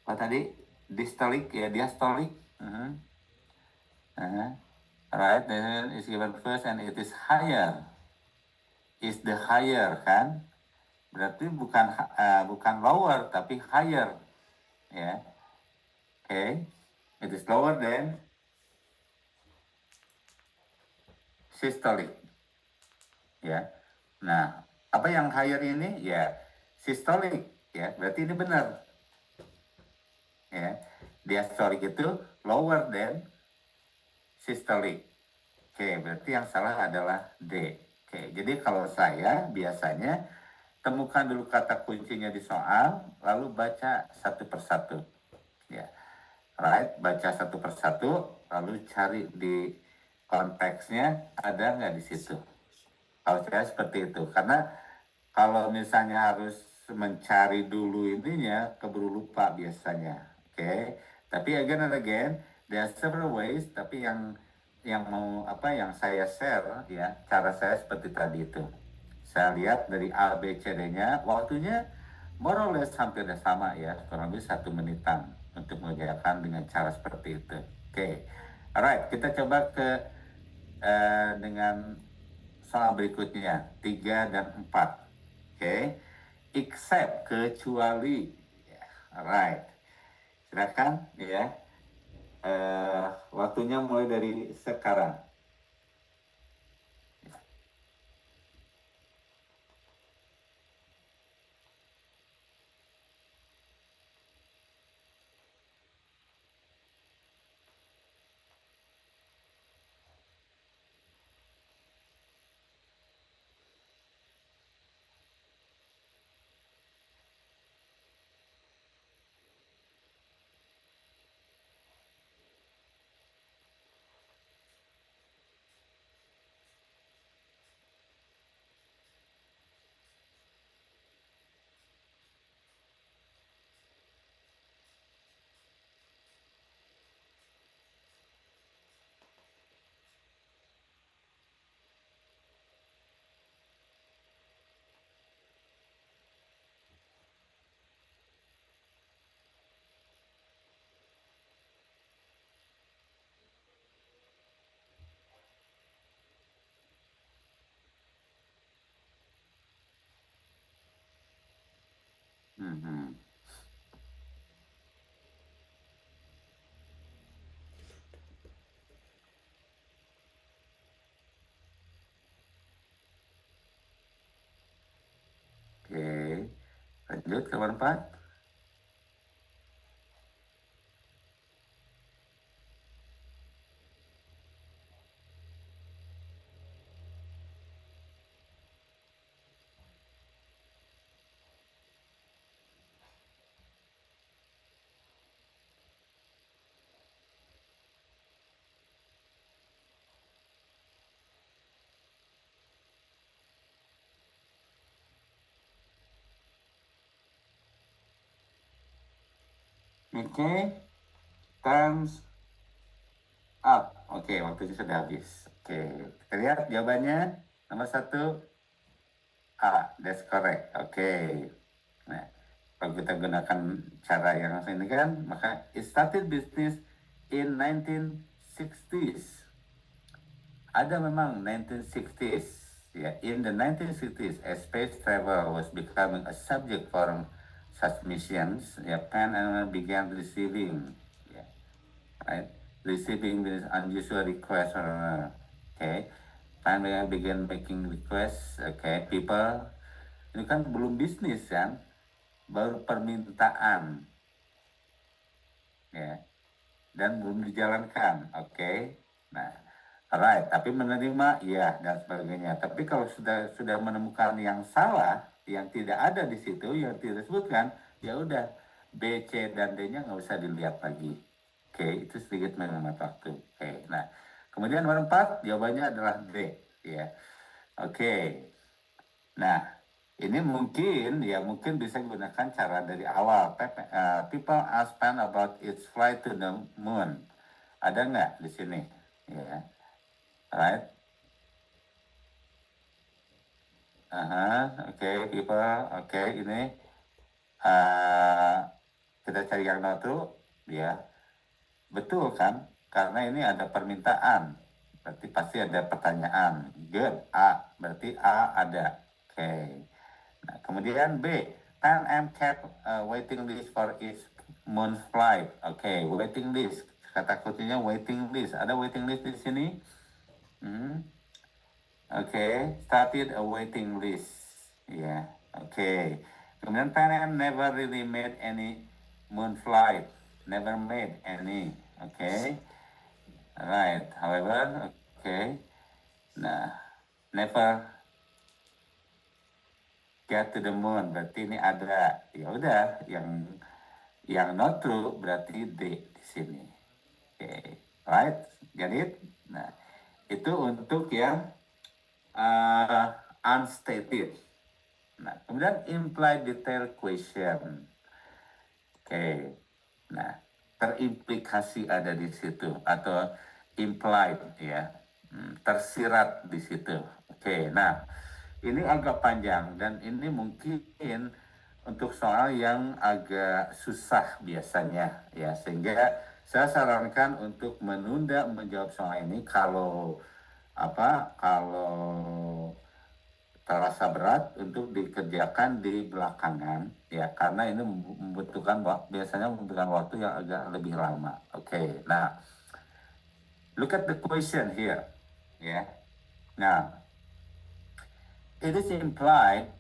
apa tadi, diastolic ya, diastolic. Right, then is given first and it is higher, is the higher, kan, berarti bukan lower tapi higher ya. Okay, it is lower than systolic ya. Nah, apa yang higher ini ya, systolic ya berarti ini benar. Ya, diastolic itu lower than systolic. Oke, berarti yang salah adalah D. Oke, jadi kalau saya biasanya temukan dulu kata kuncinya di soal, lalu baca satu persatu. Ya, right, baca satu persatu, lalu cari di konteksnya ada nggak di situ. Kalau saya seperti itu, karena kalau misalnya harus mencari dulu ininya, keburu lupa biasanya. Oke, tapi again and again, there are several ways. Tapi yang mau apa yang saya share ya, cara saya seperti tadi itu. Saya lihat dari A, B, C, D-nya, waktunya more or less hampir sama ya, kurang lebih 1 menitan untuk mengerjakan dengan cara seperti itu. Oke, alright, kita coba ke dengan soal berikutnya 3 dan 4. Oke, except kecuali, alright, silakan ya. Waktunya mulai dari sekarang. Mhm. Oke, lanjut ke nomor 4. Oke, times up. Oke, waktunya sudah habis. Oke, kita lihat jawabannya. Nomor 1, A, that's correct. Oke. Nah, kalau kita gunakan cara yang ini kan, maka it started business in 1960s. Ada memang 1960s. Ya, in the 1960s, as space travel was becoming a subject for such missions, ya, Pan began receiving, ya, right, receiving this unusual request. Okay, Pan began making requests. Okay, people, ini kan belum bisnis kan, baru permintaan, ya, dan belum dijalankan. Oke, nah, alright, tapi menerima ya dan sebagainya. Tapi kalau sudah menemukan yang salah, yang tidak ada di situ, yang tidak disebutkan, ya udah B, C dan D-nya nggak usah dilihat lagi. Oke, itu sedikit menghemat waktu. Oke, nah kemudian nomor 4 jawabannya adalah D. Ya, oke. Nah, ini mungkin bisa gunakan cara dari awal. People ask Pan about its flight to the moon. Ada nggak di sini? Ya, right? Oke, people. Oke, ini kita cari yang satu, ya. Betul kan? Karena ini ada permintaan, berarti pasti ada pertanyaan. Good, A, berarti A ada. Oke. Nah, kemudian B, Pan Am kept waiting list for its moon flight. Oke, waiting list. Kata kuncinya waiting list. Ada waiting list di sini? Oke, started a waiting list. Ya, oke. Kemudian Pan never really made any moon flight. Never made any. Okay. Right. However, okay. Nah, never get to the moon. Berarti ini ada. Ya udah, yang not true berarti D di sini. Okay. Right? Get it? Nah, itu untuk yang unstated. Nah, kemudian implied detail question. Oke. Nah, terimplikasi ada di situ atau implied ya. Tersirat di situ. Oke. Nah, ini agak panjang dan ini mungkin untuk soal yang agak susah biasanya ya, sehingga saya sarankan untuk menunda menjawab soal ini kalau terasa berat untuk dikerjakan di belakangan ya, karena ini biasanya membutuhkan waktu yang agak lebih lama. Oke. Nah, look at the question here ya. Nah, it is implied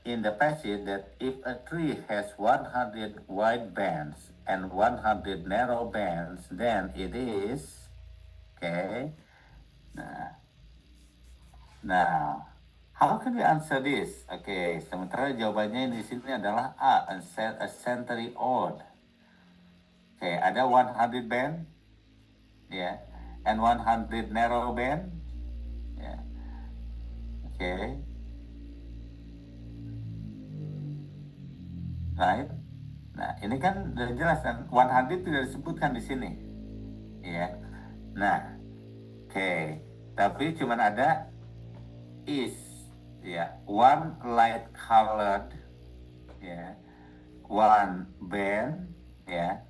in the passage that if a tree has 100 wide bands and 100 narrow bands, then it is okay. Now, how can we answer this? Okay, sementara jawabannya di sini adalah A century old. Okay, ada 100 band, yeah, and 100 narrow band, yeah. Okay, right. Nah, ini kan sudah jelas kan, 100 tidak disebutkan di sini, ya. Nah, okay, tapi cuma ada is, ya, one light colored, ya, one band, ya,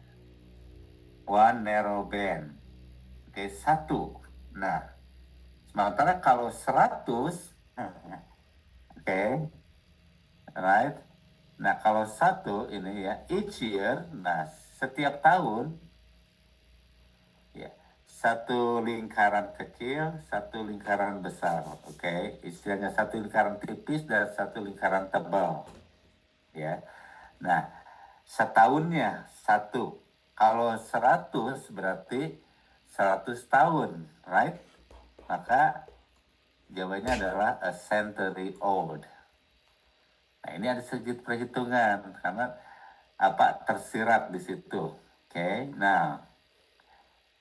one narrow band. Oke, satu. Nah, sementara kalau 100, oke, right. Nah, kalau satu ini ya, each year, nah setiap tahun, ya, satu lingkaran kecil, satu lingkaran besar, oke. Istilahnya satu lingkaran tipis dan satu lingkaran tebal, ya. Nah, setahunnya satu. Kalau 100 berarti 100 tahun, right? Maka jawabannya adalah a century old. Nah, ini ada sedikit perhitungan karena tersirat di situ. Oke. Nah,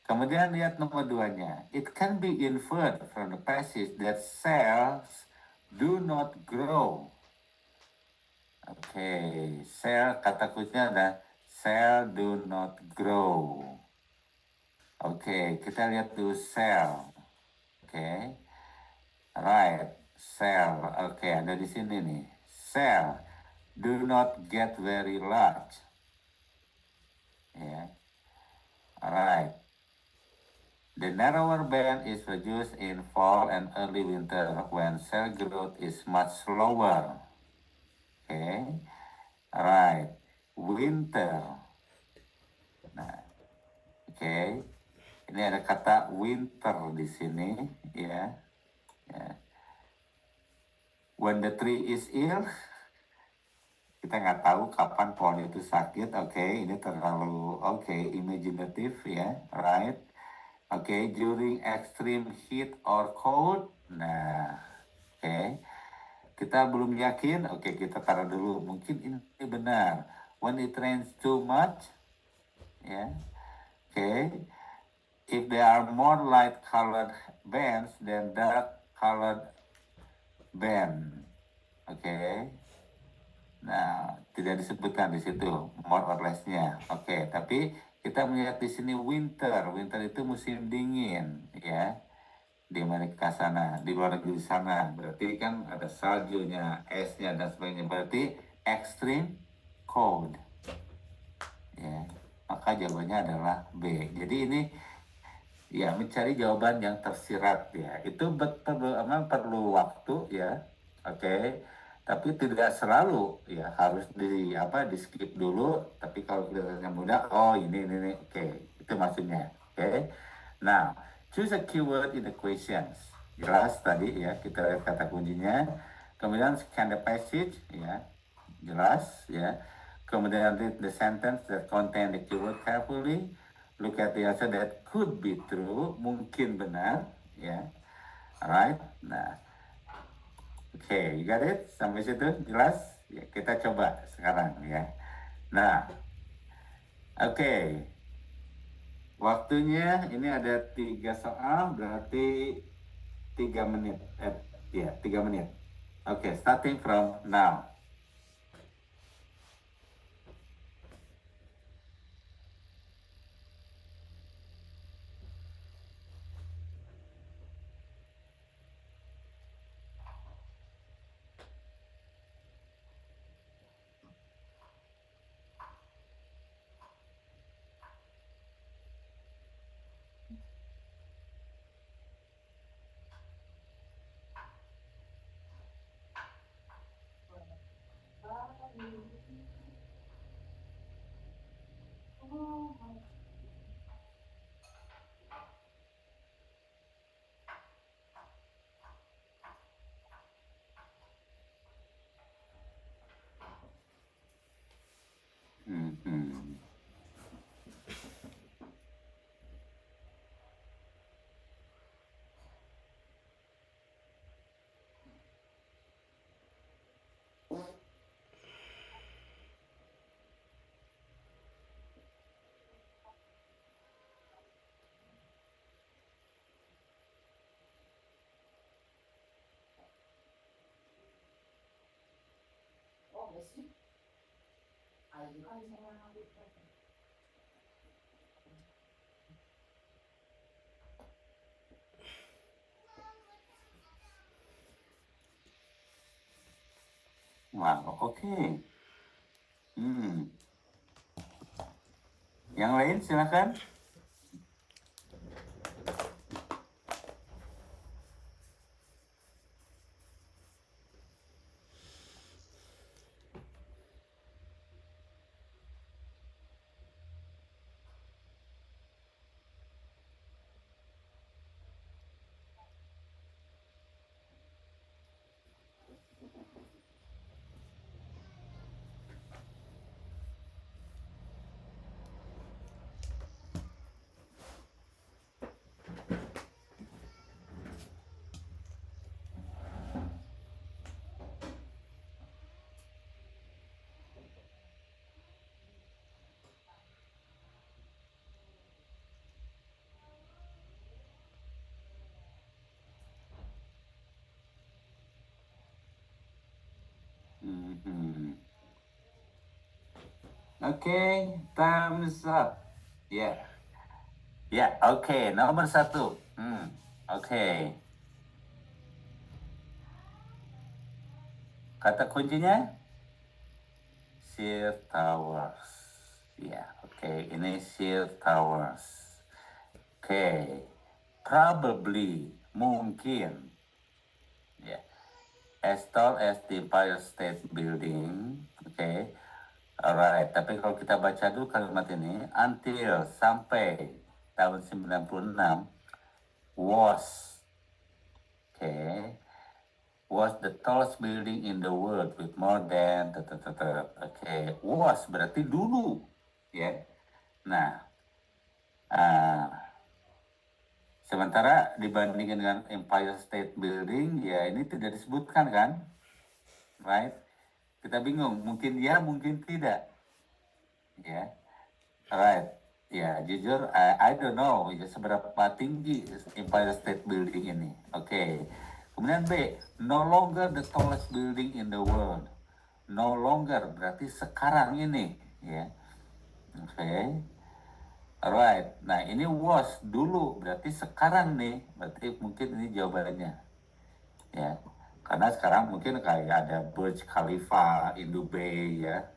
kemudian lihat nomor 2-nya. It can be inferred from the passage that cells do not grow. Oke, cell kata kuncinya ada cell do not grow. Oke, kita lihat dulu cell. Oke. Right, cell. Oke, ada di sini nih. Cell do not get very large. Yeah. Alright. The narrower band is produced in fall and early winter when cell growth is much slower. Okay. Alright. Winter. Nah, okay. Ini ada kata winter di sini, ya. Yeah. When the tree is ill, kita nggak tahu kapan pohon itu sakit. Oke, ini terlalu imaginative ya, right? Oke, during extreme heat or cold. Nah, oke. Kita belum yakin. Oke, kita taruh dulu. Mungkin ini benar. When it rains too much, ya. Oke. If there are more light colored bands than dark colored band. Oke. Nah, tidak disebutkan di situ more or less-nya. Oke, tapi kita melihat di sini winter. Winter itu musim dingin, ya. Di Amerika sana, di luar negeri sana. Berarti kan ada saljunya, esnya dan sebagainya. Berarti extreme cold. Ya, maka jawabannya adalah B. Jadi ini ya mencari jawaban yang tersirat ya. Itu perlu waktu ya. Oke. Tapi tidak selalu ya harus di skip dulu. Tapi kalau kelihatannya mudah, ini. Oke, itu maksudnya. Oke. Nah, choose a keyword in the questions. Jelas tadi ya, kita lihat kata kuncinya. Kemudian scan the passage, ya, jelas, ya. Kemudian read the sentence that contain the keyword carefully. Look at the answer that could be true, mungkin benar, ya. Alright, nah, oke, you got it? Sampai situ jelas? Ya, kita coba sekarang, ya. Nah, oke. Waktunya ini ada 3 soal, berarti 3 menit. Ya, 3 menit. Oke, starting from now. Mhm. Wow, oke. Yang lain silakan. Oke, thumbs up. Ya, ya, oke. Nomor 1. Oke. Kata kuncinya sheer towers. Ya, oke. Ini sheer towers. Oke. Probably, mungkin. Ya. As tall as the Empire State Building. Oke. Alright, tapi kalau kita baca dulu kalimat ini, until, sampai tahun 96, was, was the tallest building in the world with more than, was berarti dulu, ya. Nah, sementara dibandingkan dengan Empire State Building, ya ini tidak disebutkan kan, right? Kita bingung, mungkin ya, mungkin tidak, ya. Alright, ya jujur, I don't know ya, seberapa tinggi Empire State Building ini. Oke. Kemudian B, no longer the tallest building in the world. No longer berarti sekarang ini, ya. Oke. Alright. Nah, ini was dulu berarti sekarang nih. Berarti mungkin ini jawabannya. Ya. Karena sekarang mungkin kayak ada Burj Khalifa in Dubai, ya.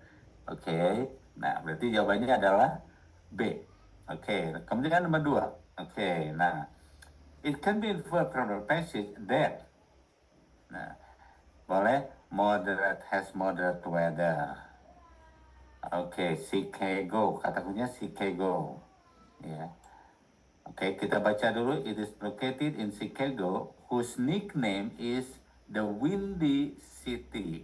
Oke. Nah, berarti jawabannya adalah B. Oke. Kemudian nomor 2. Oke. Nah, it can be inferred from the passage that. Nah, boleh moderate has moderate weather. Oke, Chicago. Kata kuncinya Chicago. Ya. Oke, kita baca dulu. It is located in Chicago, whose nickname is The windy city.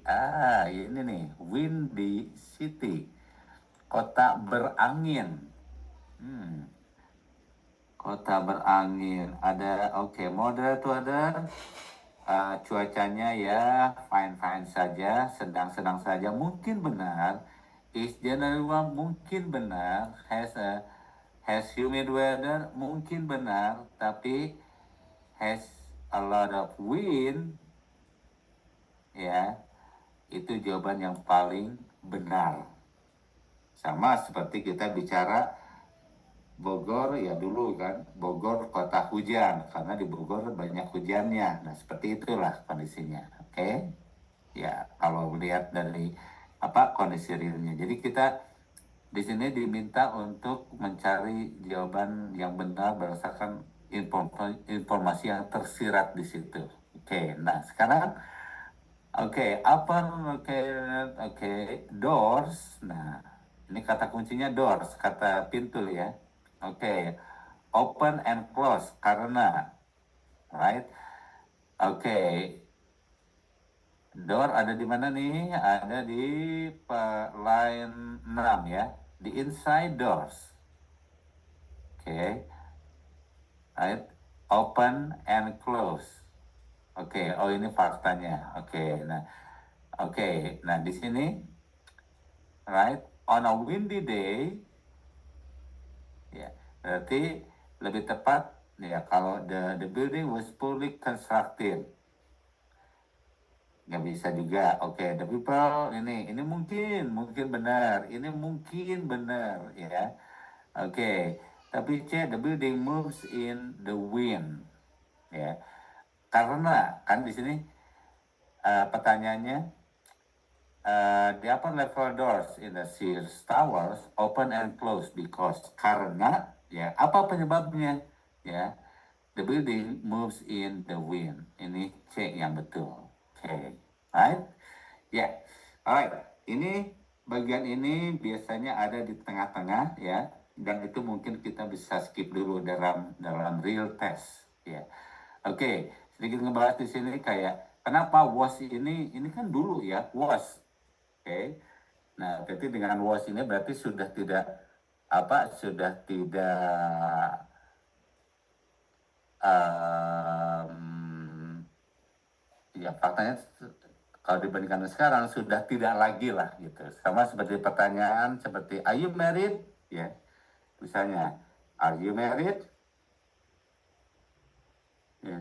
Ini nih, windy city. Kota berangin. Kota berangin. Ada, oke, moderate weather. Cuacanya ya fine-fine saja, sedang-sedang saja. Mungkin benar. Is generally warm, mungkin benar. Has humid weather, mungkin benar. Tapi has a lot of wind, ya, itu jawaban yang paling benar. Sama seperti kita bicara Bogor, ya dulu kan, Bogor kota hujan, karena di Bogor banyak hujannya. Nah, seperti itulah kondisinya. Oke? Ya, kalau melihat dari kondisi realnya. Jadi kita di sini diminta untuk mencari jawaban yang benar berdasarkan informasi yang tersirat di situ. Oke, nah sekarang oke, doors. Nah, ini kata kuncinya doors, kata pintu ya. Oke, open and close karena, right? Oke, door ada di mana nih? Ada di line 6 ya, di inside doors. Oke, right? Open and close. Oke, oh ini faktanya. Nah di sini, right? On a windy day, ya, berarti lebih tepat ya kalau the building was fully constructed. Nggak bisa juga. Oke, the people ini mungkin benar, ini mungkin benar ya. Oke, tapi C, the building moves in the wind ya. Karena kan di sini pertanyaannya, the upper level doors in the Sears Towers open and close because, karena ya apa penyebabnya ya, the building moves in the wind. Ini C yang betul. Oke, right? Ya, alright. Ini bagian ini biasanya ada di tengah-tengah ya, dan itu mungkin kita bisa skip dulu dalam real test ya. Oke, sedikit ngebahas di sini kayak kenapa was ini kan dulu ya was. Oke. Nah, berarti dengan was ini berarti sudah tidak ya faktanya kalau dibandingkan sekarang sudah tidak lagi lah gitu. Sama seperti pertanyaan seperti are you married? Ya. Misalnya, are you married? Ya.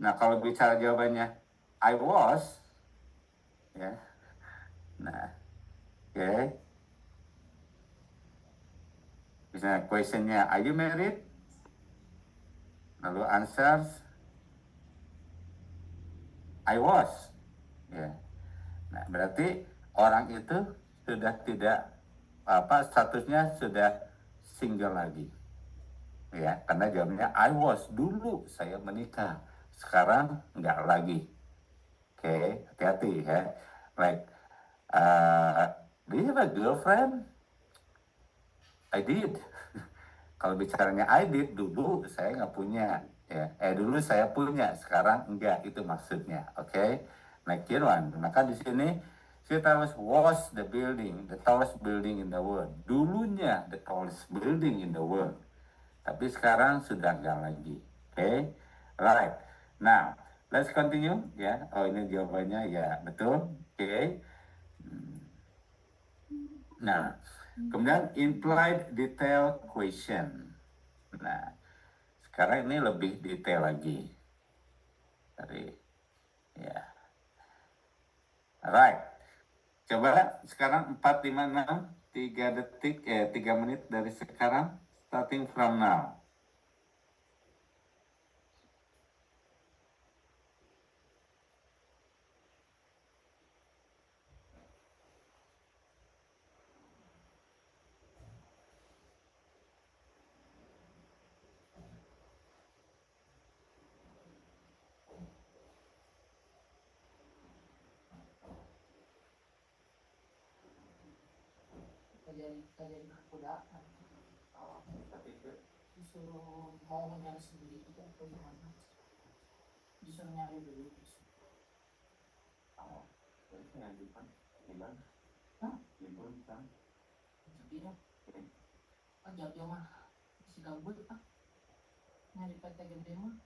Nah, kalau bicara jawabannya I was, ya. Nah, oke. Okay. Misalnya questionnya are you married? Lalu answers I was. Ya. Nah, berarti orang itu sudah tidak statusnya sudah single lagi. Ya, karena jawabnya I was, dulu saya menikah, sekarang enggak lagi. Oke, hati-hati ya. Like, do you have a girlfriend? I did. Kalau bicaranya I did, dulu saya nggak punya. Ya, dulu saya punya, sekarang enggak, itu maksudnya. Oke, next one. Maka di sini Sea Towers was the tallest building in the world. Dulunya the tallest building in the world. Tapi sekarang sudah enggak lagi. Oke, right. Now, let's continue ya. Oh, ini jawabannya ya, betul. Oke. Nah, kemudian implied detail question. Nah, sekarang ini lebih detail lagi. Ya. Alright. Coba sekarang 4, 5, 6, 3 detik, 3 menit dari sekarang, starting from now. Kejadian kuda disuruh mau nyari sendiri itu aku disuruh nyari dulu Hah? Iya. Oh, jauh mah masih gabut ah. Nyari PT gede mah.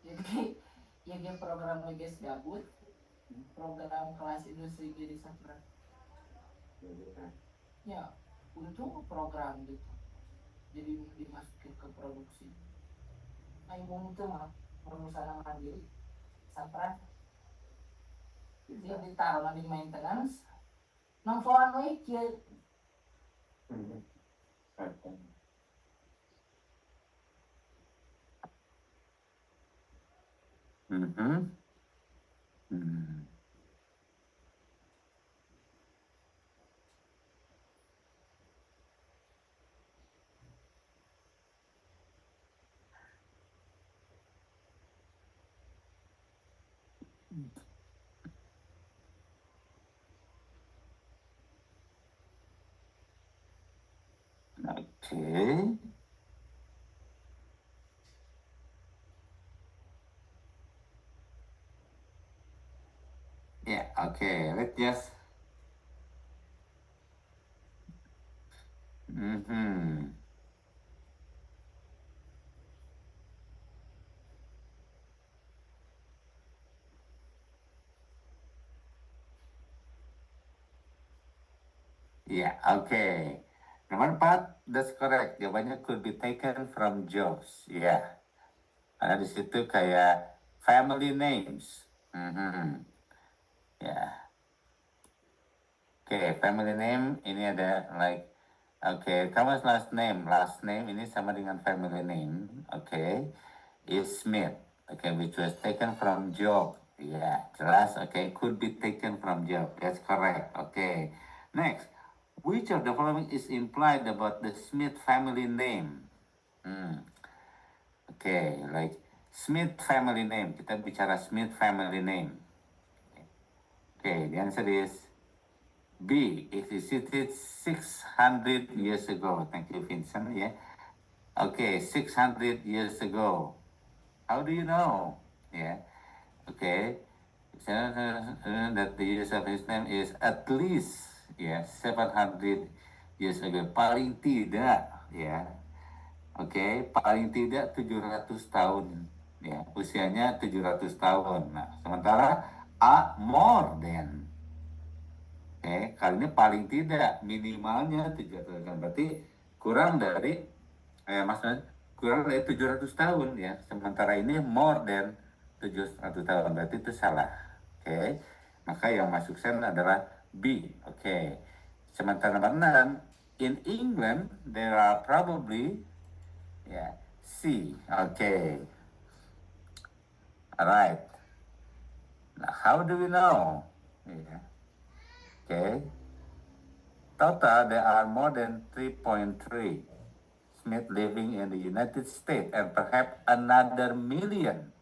Jadi ya dia program guys gabut. Program kelas industri jadi Sapra. Ya, untung program gitu. Jadi dimasukin ke produksi. Nah, ibu itu mah perusahaan mandiri Sapra. Dia ditaruh di maintenance. Nongkoan we kieu. Mhm. Hmm. Okay. Yeah, okay. Let's just. Mm-hmm. Yeah, okay. Number part, that's correct. Jawabannya could be taken from jobs. Yeah. Karena di situ kayak family names. Mhm. Ya. Oke, family name ini ada like kamu last name. Last name ini sama dengan family name. Oke. Is Smith. Oke, which was taken from job. Ya, jelas. Oke, could be taken from job. That's correct. Oke. Next. Which of the following is implied about the Smith family name? Oke, like Smith family name. Kita bicara Smith family name. Okay, the answer is B. It existed 600 years ago. Thank you, Vincent. Yeah. Okay, 600 years ago. How do you know? Yeah. Okay. That the use of his name is at least 700 years ago. Paling tidak ya. Oke, paling tidak 700 tahun. Ya, usianya 700 tahun. Nah, sementara A more than. Kali ini paling tidak minimalnya 700 tahun. Berarti kurang dari maksudnya kurang dari 700 tahun ya. Sementara ini more than 700 tahun. Berarti itu salah. Maka yang masuk sel adalah B. Sementara nomor 6, in England there are probably C. Alright. Now how do we know? Total, there are more than 3.3 Smith living in the United States and perhaps another million.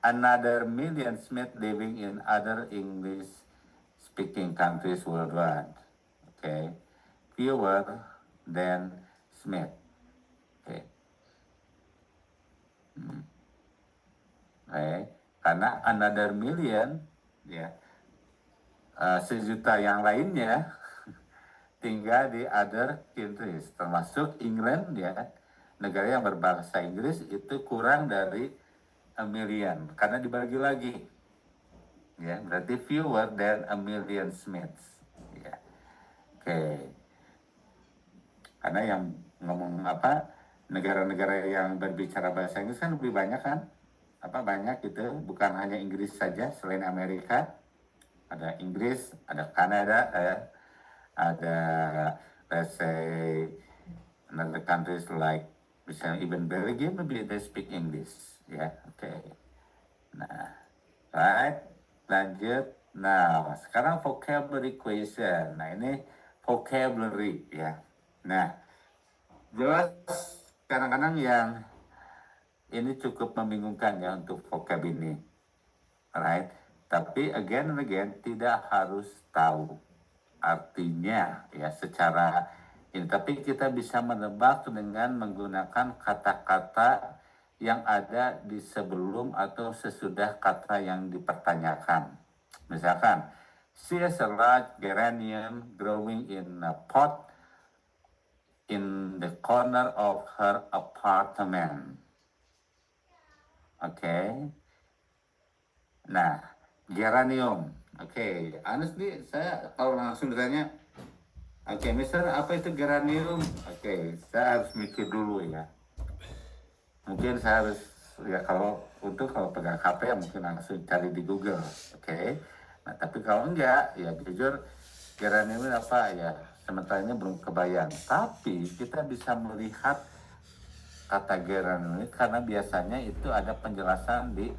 Another million Smith living in other English-speaking countries worldwide. Fewer than Smith. Karena another million, sejuta yang lainnya tinggal di other countries, termasuk England negara yang berbahasa Inggris itu kurang dari a million karena dibagi lagi. Berarti fewer than a million Smiths. Karena yang ngomong negara-negara yang berbicara bahasa Inggris kan lebih banyak kan? Banyak gitu, bukan hanya Inggris saja, selain Amerika ada Inggris, ada Kanada, ada let's say another countries like misalnya even Belgium, maybe they speak English. Nah, right, lanjut. Nah, sekarang vocabulary question. Nah, ini vocabulary ya. Nah, jelas kadang-kadang yang ini cukup membingungkan ya untuk vocab ini. Right? Tapi again and again tidak harus tahu artinya ya secara ini, tapi kita bisa menebak dengan menggunakan kata-kata yang ada di sebelum atau sesudah kata yang dipertanyakan. Misalkan, she has a large geranium growing in a pot in the corner of her apartment. Oke. Nah, geranium. Oke, honestly saya kalau langsung ditanya, oke, Mister, apa itu geranium? Oke, saya harus mikir dulu ya. Mungkin saya harus ya kalau pegang HP ya mungkin langsung cari di Google. Oke. Nah, tapi kalau enggak ya jujur geranium ini apa ya sementara ini belum kebayang. Tapi kita bisa melihat kata geranium ini karena biasanya itu ada penjelasan di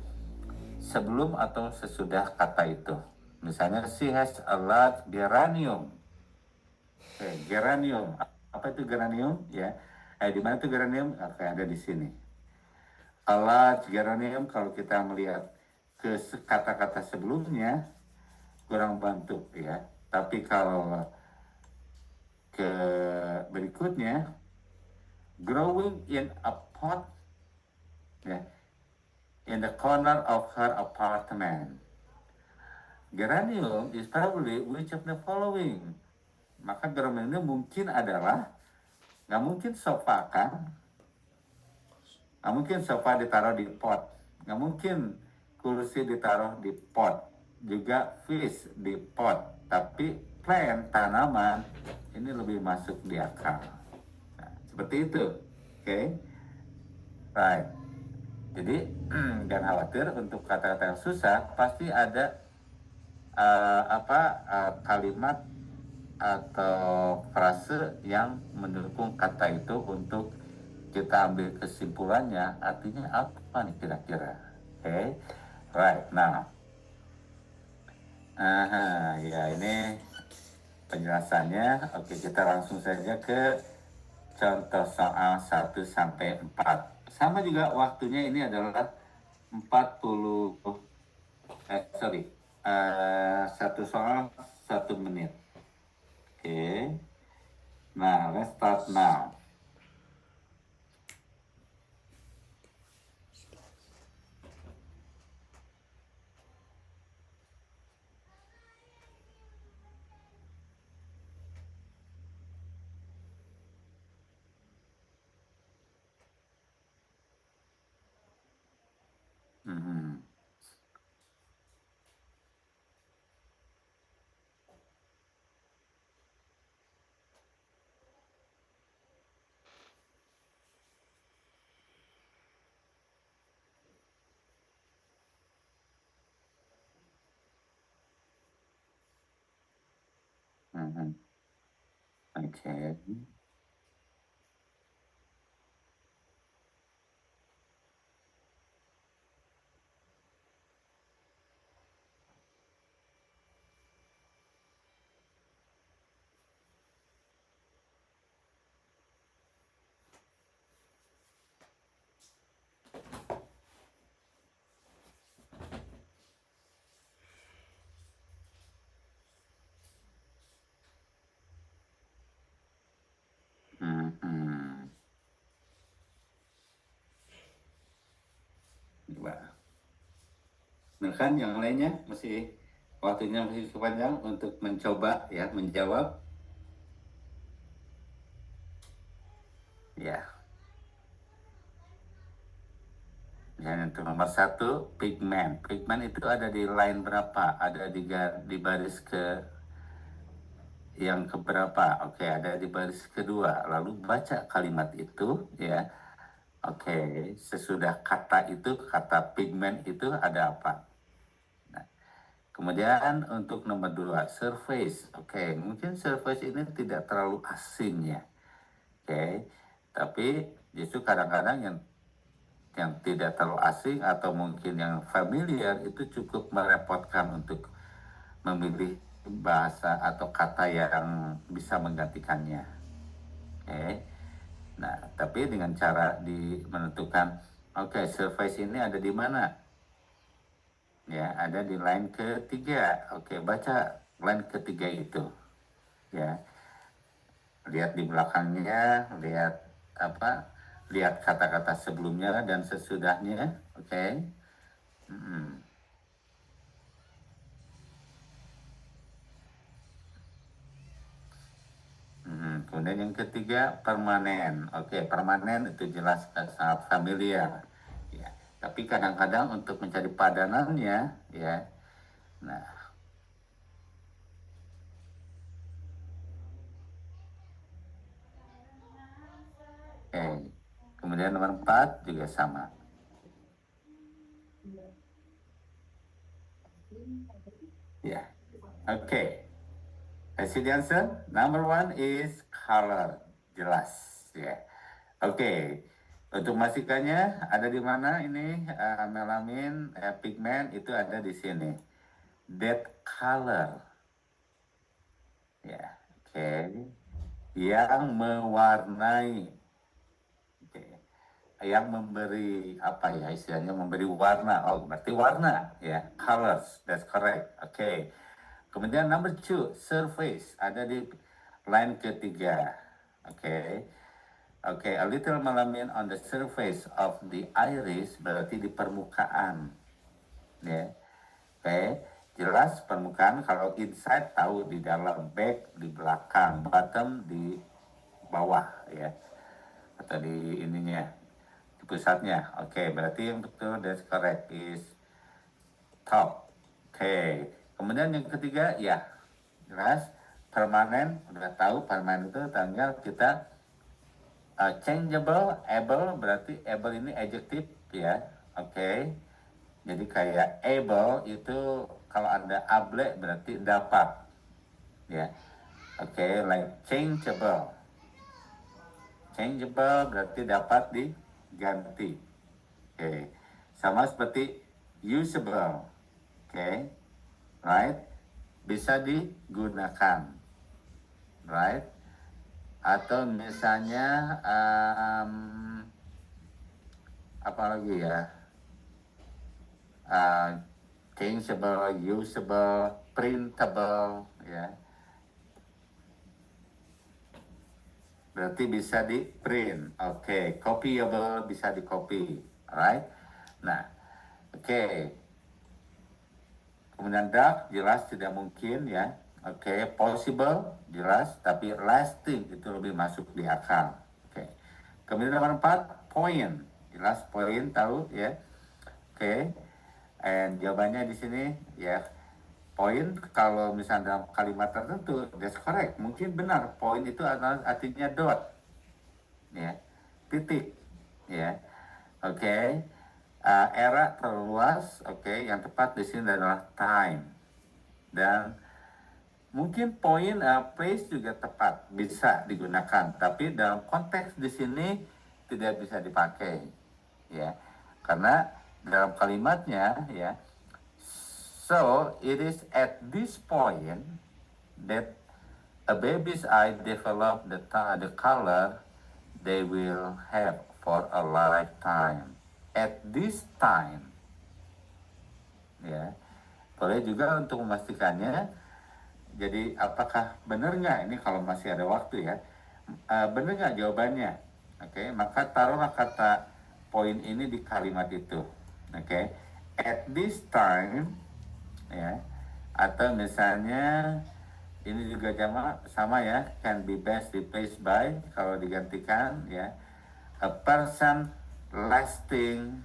sebelum atau sesudah kata itu. Misalnya she has a large geranium. Oke, geranium. Apa itu geranium? Ya. Di mana itu geranium? Oke, ada di sini. A large geranium kalau kita melihat ke kata-kata sebelumnya kurang bantu ya. Tapi kalau ke berikutnya growing in a pot ya, in the corner of her apartment. Geranium is probably which of the following. Maka geranium ini mungkin adalah, nggak mungkin sofa kan, nggak mungkin sofa ditaruh di pot, nggak mungkin kursi ditaruh di pot, juga fish di pot, tapi plant tanaman ini lebih masuk di akal. Nah, seperti itu, oke, right. Jadi jangan khawatir untuk kata-kata yang susah pasti ada kalimat atau frase yang mendukung kata itu untuk kita ambil kesimpulannya artinya apa nih kira-kira. Oke, right, now ya ini penjelasannya. Oke, kita langsung saja ke contoh soal 1 sampai 4. Sama juga waktunya ini adalah 1 soal 1 menit. Oke. Nah, let's start now. Mhm. Mhm. Oke. Mhm. Coba. Nah kan yang lainnya waktunya masih cukup panjang untuk mencoba ya menjawab. Ya. Yang untuk nomor 1 pigment. Pigment itu ada di line berapa? Ada di baris yang keberapa? Oke, ada di baris kedua. Lalu baca kalimat itu ya. Oke, sesudah kata itu, kata pigment itu ada apa? Nah, kemudian untuk nomor 2 surface. Oke, mungkin surface ini tidak terlalu asing ya. Oke, tapi justru kadang-kadang yang tidak terlalu asing atau mungkin yang familiar itu cukup merepotkan untuk memilih bahasa atau kata yang bisa menggantikannya. Oke. Nah, tapi dengan cara menentukan, oke, surface ini ada di mana? Ya, ada di line ketiga. Oke, baca line ketiga itu. Ya, lihat di belakangnya, lihat apa lihat kata-kata sebelumnya dan sesudahnya, oke? Mm-mm. Kemudian yang ketiga permanen. Oke, permanen itu jelas sangat familiar. Ya, tapi kadang-kadang untuk mencari padanannya, ya. Nah, oke. Kemudian nomor 4 juga sama. Ya, oke. I see the answer. Number 1 is color. Jelas, ya. Oke. Untuk memastikannya ada di mana ini melamin pigment itu ada di sini. That color. Ya, oke. Yang mewarnai. Oke. Yang memberi apa ya istilahnya memberi warna. Oh, berarti warna ya. Colors. That's correct. Oke. Kemudian number 2, surface ada di line ketiga. Oke. Oke, a little melanin on the surface of the iris berarti di permukaan. Ya. Oke, jelas permukaan kalau inside tahu di dalam, back di belakang, bottom di bawah ya. Atau di ininya, di pusatnya. Oke, berarti yang betul that's correct is top. Oke. Kemudian yang ketiga ya jelas permanen, udah tahu permanen itu tinggal kita changeable, able berarti able ini adjective ya, oke. Jadi kayak able itu kalau ada able berarti dapat, ya, oke. Like changeable, changeable berarti dapat diganti, oke. Sama seperti usable, oke, right, bisa digunakan, right. Atau misalnya apa lagi ya, changeable, usable, printable ya, berarti bisa di print, oke. Copyable bisa di copy, alright. Nah, oke. Kemudian dark jelas tidak mungkin ya, oke. Possible jelas, tapi lasting itu lebih masuk di akal, oke. Kemudian nomor 4, point jelas, point tahu ya, oke. And jawabannya di sini ya, point kalau misalnya dalam kalimat tertentu that's correct, mungkin benar point itu adalah artinya dot ya, titik ya, oke. Era terlalu luas, oke. Yang tepat di sini adalah time. Dan mungkin point place juga tepat bisa digunakan, tapi dalam konteks di sini tidak bisa dipakai ya, karena dalam kalimatnya ya. So it is at this point that a baby's eye develop the color they will have for a lifetime. At this time, ya, boleh juga untuk memastikannya. Jadi apakah benar nggak ini kalau masih ada waktu ya? Benar nggak jawabannya? Oke, maka taruhlah kata poin ini di kalimat itu. Oke, at this time, ya, atau misalnya ini juga sama ya, can be best replaced by kalau digantikan ya, a person lasting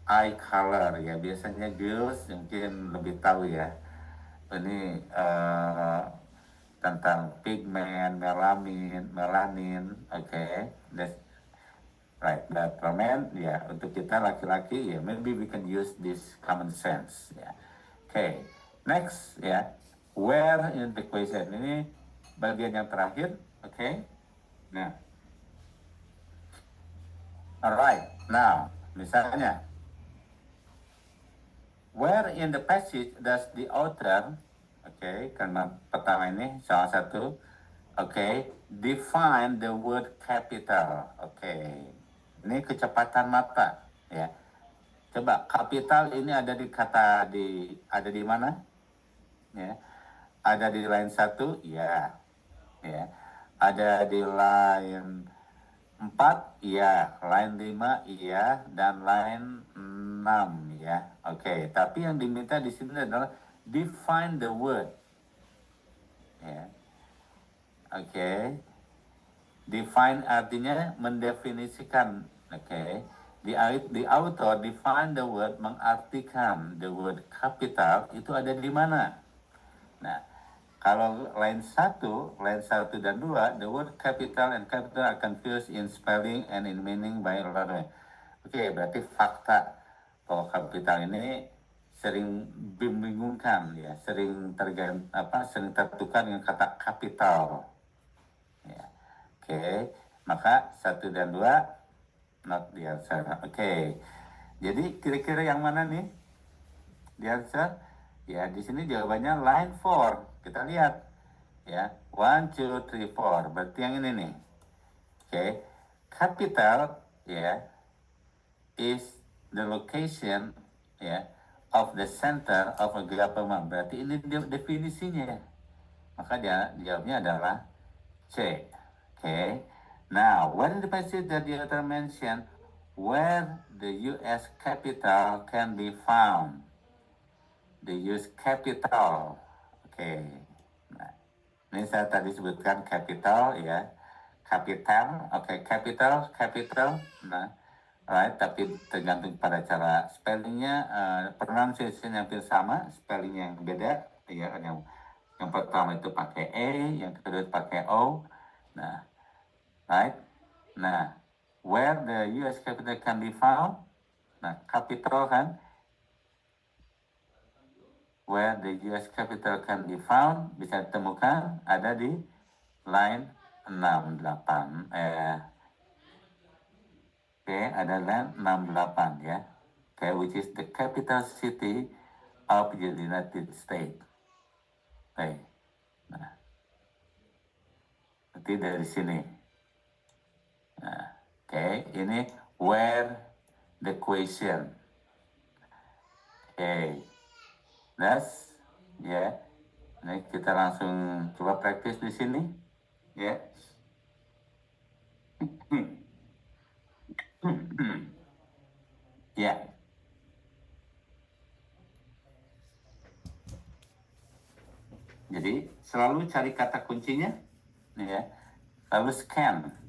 eye color ya, biasanya girls mungkin lebih tahu ya ini tentang pigment, melanin, oke. That's right. But for men, ya, untuk kita laki-laki, ya, maybe we can use this common sense, ya. Oke, next, ya, where in the question ini bagian yang terakhir, oke. Nah, alright. Now, misalnya, where in the passage does the author, karena pertama ini salah satu, define the word capital, ini kecepatan mata, ya. Coba capital ini ada di mana? Ya, ada di line 1, ya, ya. Ada di line 4 iya, line 5 iya, dan line 6 ya. Oke, tapi yang diminta di sini adalah define the word. Ya. Oke. Define artinya mendefinisikan. Oke. Di auto define the word mengartikan the word capital itu ada di mana. Nah, kalau line 1 dan 2, the word capital and capital are confused in spelling and in meaning by learner. Oke, berarti fakta bahwa kapital ini sering membingungkan ya, sering tertukar dengan kata kapital. Ya. Oke, maka 1 dan 2 not the answer. Oke. Jadi kira-kira yang mana nih? The answer? Ya, di sini jawabannya line 4. Kita lihat. Ya, 1, 2, 3, 4. Berarti yang ini nih. Oke. Capital ya is the location ya of the center of a government. Berarti ini definisinya. Maka dia jawabnya adalah C. Okay. Now, what is the passage that the author mentioned where the U.S. capital can be found? The U.S. capital. Oke. Okay. Nah, ini saya tadi sebutkan capital ya. Capital. Oke, okay. Capital. Nah, right, tapi tergantung pada cara spellingnya, pronunciation yang hampir sama, spellingnya yang beda. Ya, yang pertama itu pakai E, yang kedua pakai O. Nah, right? Nah, where the U.S. capital can be found? Nah, capital kan? Where the U.S. capital can be found bisa ditemukan ada di line 68. Oke, ada line 68 ya. Oke, which is the capital city of the United States. Oke. Nah, nanti dari sini. Nah, oke, ini where the question. Oke. That's ya. Ini kita langsung coba praktis di sini. Ya. Ya. Jadi selalu cari kata kuncinya, ya. Lalu scan.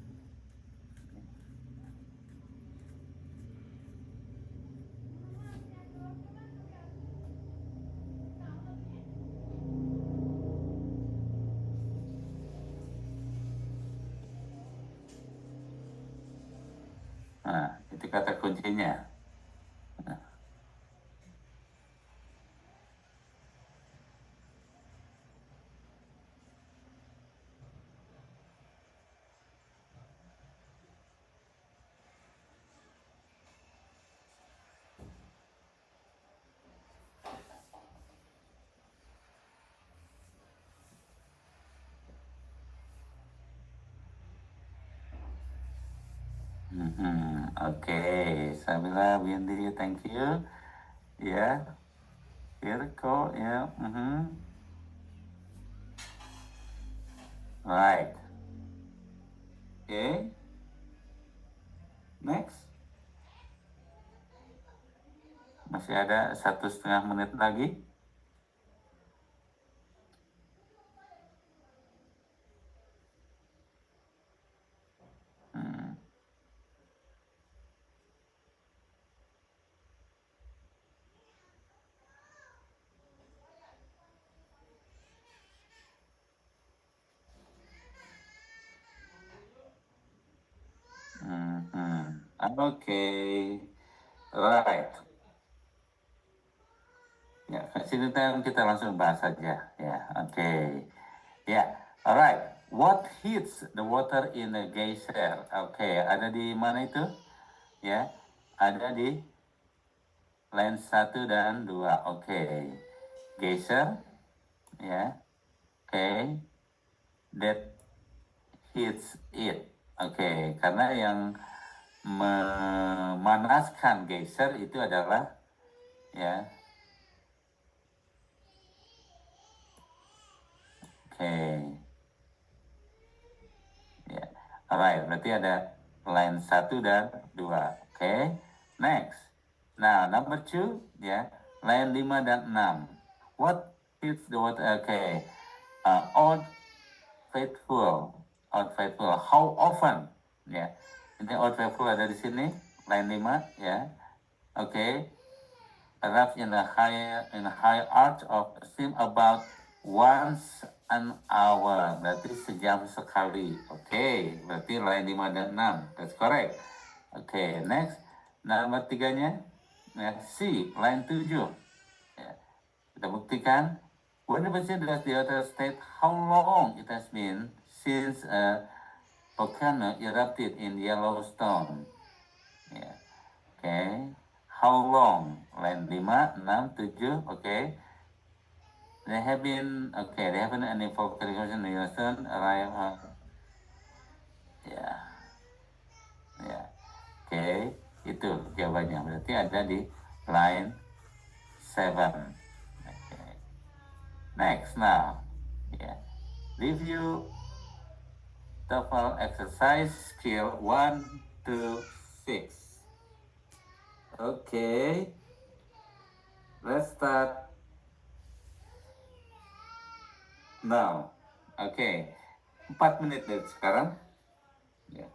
Nah, itu kata kuncinya. Nah. Oke, Sabila, Windy, thank you. Ya, Virko, ya. Right. Oke. Next. Masih ada 1,5 menit lagi. Oke. Right. Ya, sini kita langsung bahas saja. Ya, oke. Ya, alright. What hits the water in a geyser? Oke, ada di mana itu? Ya, ada di line 1 dan 2. Oke. Geyser. Ya. Oke. That hits it. Oke, karena yang memanaskan geyser itu adalah ya. Oke. Ya. Alright, berarti ada line 1 dan 2. Oke. Next. Nah, number 2 ya, line 5 dan 6. What is the what? Okay. Odd faithful. Odd faithful. How often? Ya. Ini odd faithful ada di sini, line 5 ya. Oke. Arrive in a high arch of steam about once an hour, berarti sejam sekali. Oke, berarti line 5 dan 6. That's correct. Oke, next. Nomor 3-nya ya, C, line 7. Ya. Kita buktikan. When the person does the author state how long it has been since a volcano erupted in Yellowstone. Ya. Oke. How long? Line 5, 6, 7. Oke. They haven't any volcanic eruption in Yellowstone arrive. Ya. Ya. Oke. Itu jawabannya. Berarti ada di line 7. Okay. Next now. Yeah. Review TOEFL exercise skill 1 to 6. Okay. Let's start now. Okay. 4 menit dari sekarang. Ya.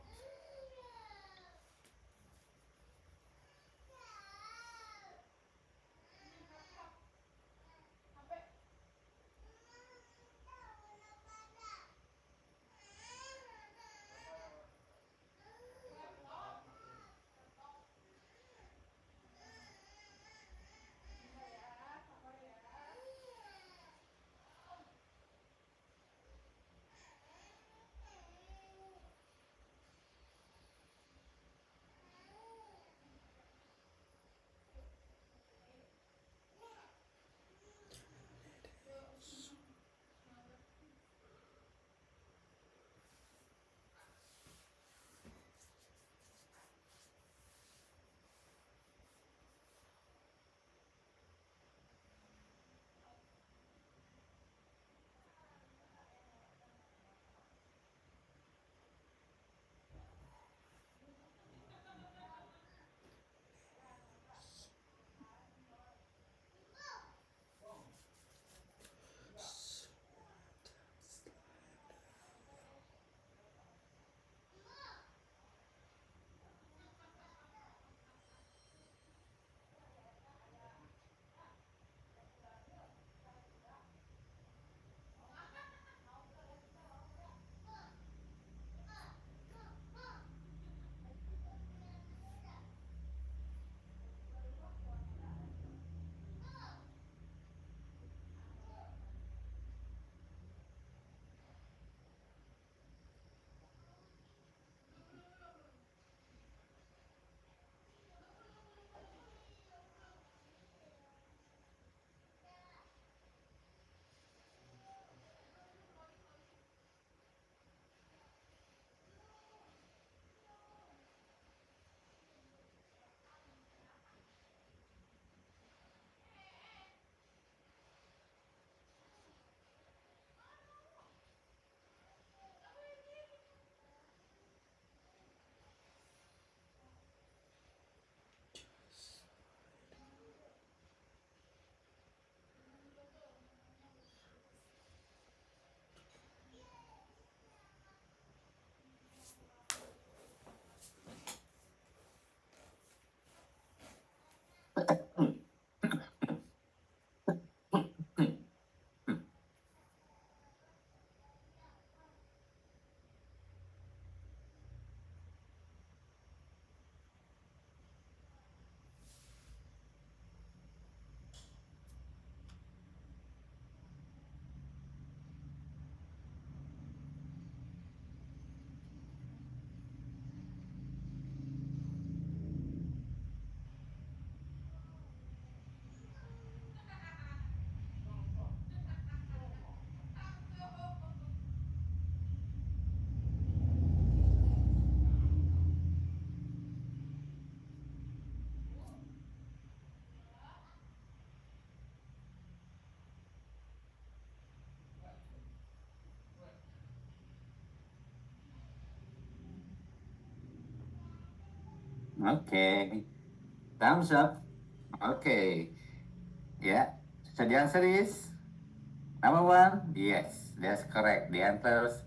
Okay. Thumbs up. Okay. Yeah. So the answer is number one. Yes, that's correct. The answers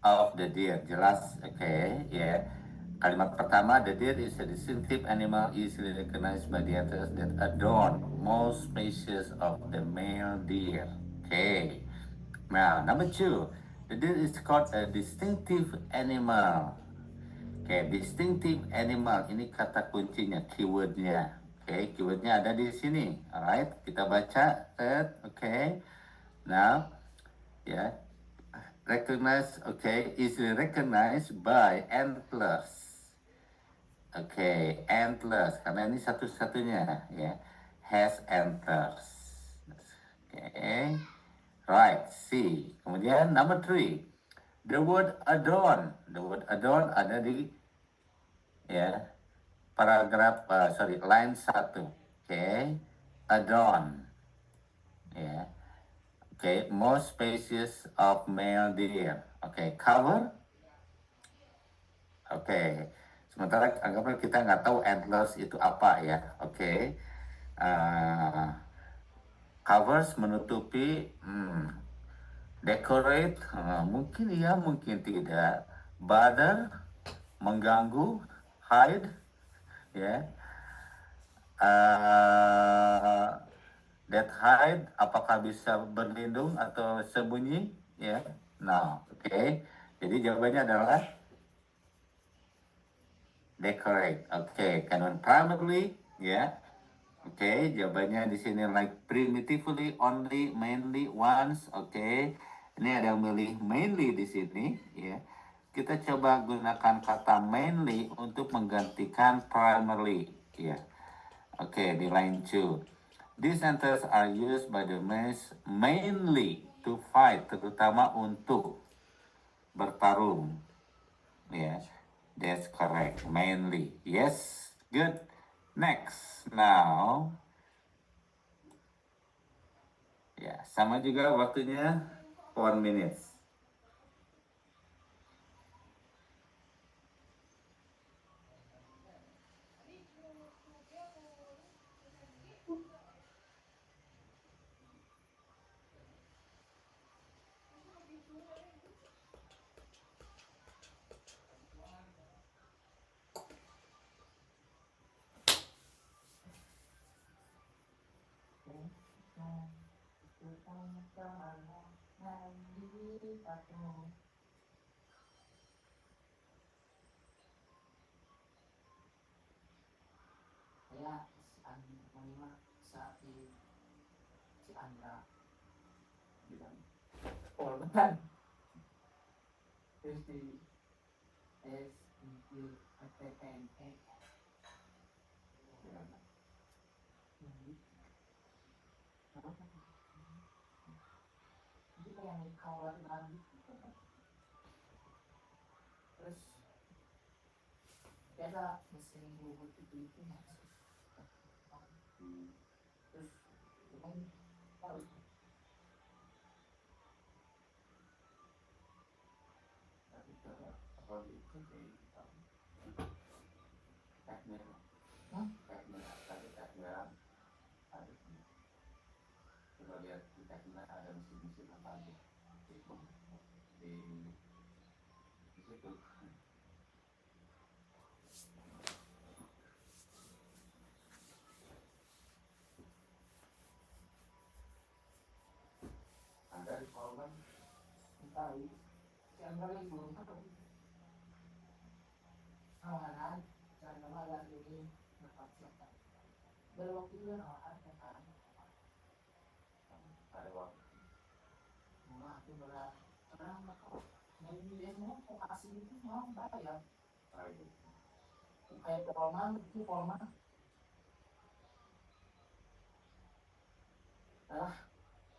of the deer. Jelas. Okay. Yeah. Kalimat pertama, the deer is a distinctive animal easily recognized by the others that adorn most species of the male deer. Okay. Now, number two, the deer is called a distinctive animal. Oke, distinctive animal ini kata kuncinya, keywordnya. Oke, keywordnya ada di sini. Alright, kita baca. Oke. Now, ya, recognize. Oke, easily recognized by antlers. Oke, antlers karena ini satu-satunya ya, has antlers. Oke, right. C. Kemudian number three, the word adorn. The word adorn ada di ya paragraf line 1. Oke, adorn ya. Oke, most species of male deer. Oke, cover. Oke, sementara anggaplah kita nggak tahu antlers itu apa ya. Oke, covers menutupi, decorate, mungkin iya mungkin tidak. Bother mengganggu, hide ya. That hide apakah bisa berlindung atau sembunyi ya. Nah, oke. Jadi jawabannya adalah decorate. Oke, canon primarily ya. Oke, jawabannya di sini like primitively, only, mainly, once. Oke. Ini ada yang milih mainly di sini ya. Kita coba gunakan kata mainly untuk menggantikan primarily ya. Oke, di line 2. These centers are used by the males mainly to fight, terutama untuk bertarung. Ya, that's correct. Mainly. Yes, good. Next. Now, ya, sama juga waktunya 1 minutes. Ya, saat di Cianda bilang korban terus di SIPTNE jadi kayak yang kawat lagi terus ada mesin bubut itu masuk terus cuman harus tapi kalau itu teknik teknik ada coba lihat di teknik ada mesin-mesin apa aja di situ ada di korban tahu yang paling belum tahu awalan cara malam ini berpakaian berwaktu itu ada waktu nah itu berat orang mau dia mau kasih itu mau bayar kayak Polman itu Polman ah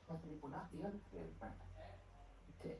yang terlibat dia oke.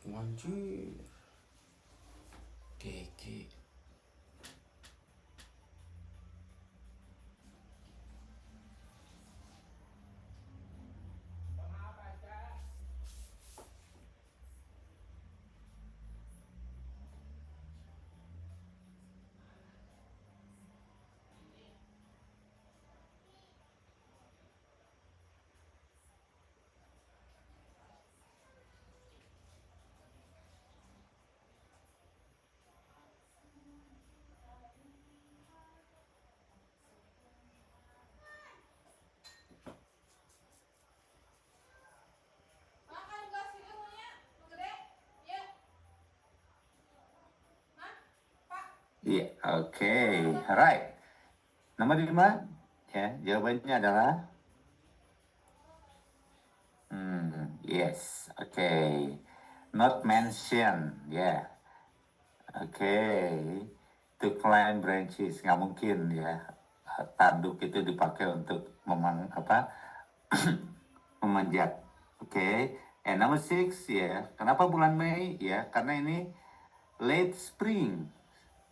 Anjir. Keke. Iya, oke, alright. Nomor 5, ya, jawabannya adalah yes, oke. Not mention, ya. Oke. To climb branches, nggak mungkin ya. Tanduk itu dipakai untuk memanjat. Oke. And number 6, ya. Kenapa bulan Mei? Ya, karena ini late spring.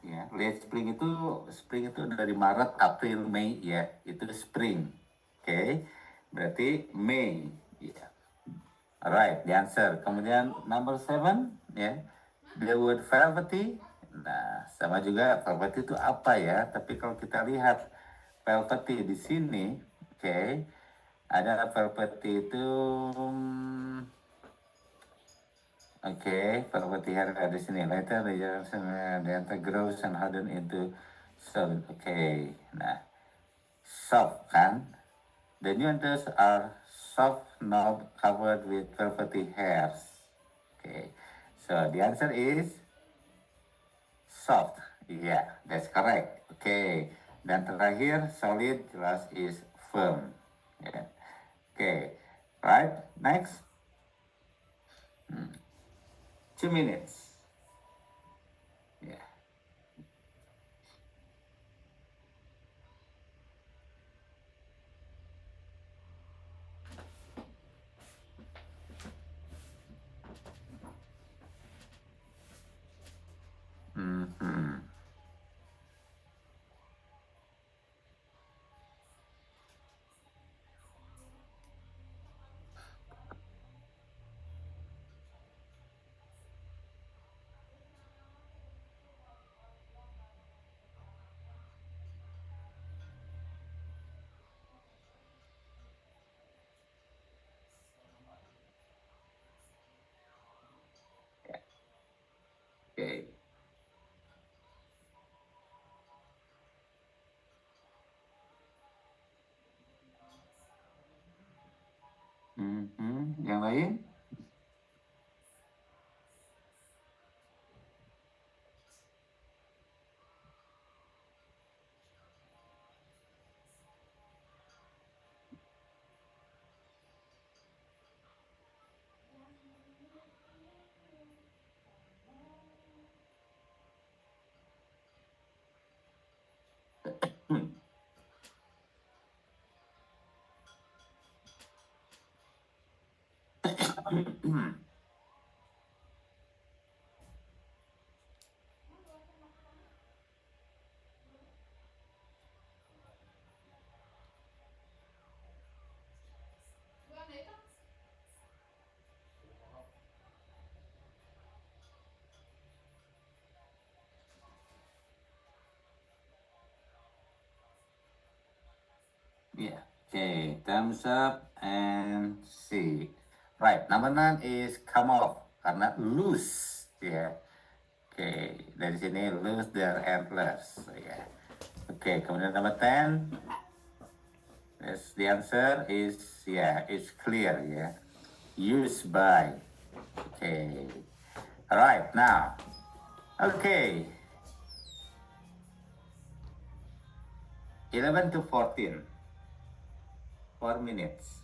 Ya, late spring itu dari Maret, April, Mei, ya. Itu spring. Oke. Berarti Mei. Ya. Alright, the answer. Kemudian number 7, ya. The word velvety. Nah, sama juga velvety itu apa ya? Tapi kalau kita lihat velvety di sini, oke, ada velvety itu, oke, velvety hair ada di sini. Later the enter grows and harden into solid. Oke, nah, soft kan? The nuances are soft knob covered with velvety hairs. Okay, so the answer is soft. Yeah, that's correct. Okay, dan terakhir solid jelas is firm. Yeah. Okay, right. Next. 2 minutes. Yeah. Mhm. Yeah. Okay. Yang lain? Yeah. Okay. Thumbs up and see. Right. Number 9 is come off karena loose. Yeah. Okay. Dari sini lose their antlers. Yeah. Okay. Kemudian number 10. Yes, the answer is it's clear. Yeah. Used by. Okay. All right. Now. Okay. 11 to 14. 4 minutes.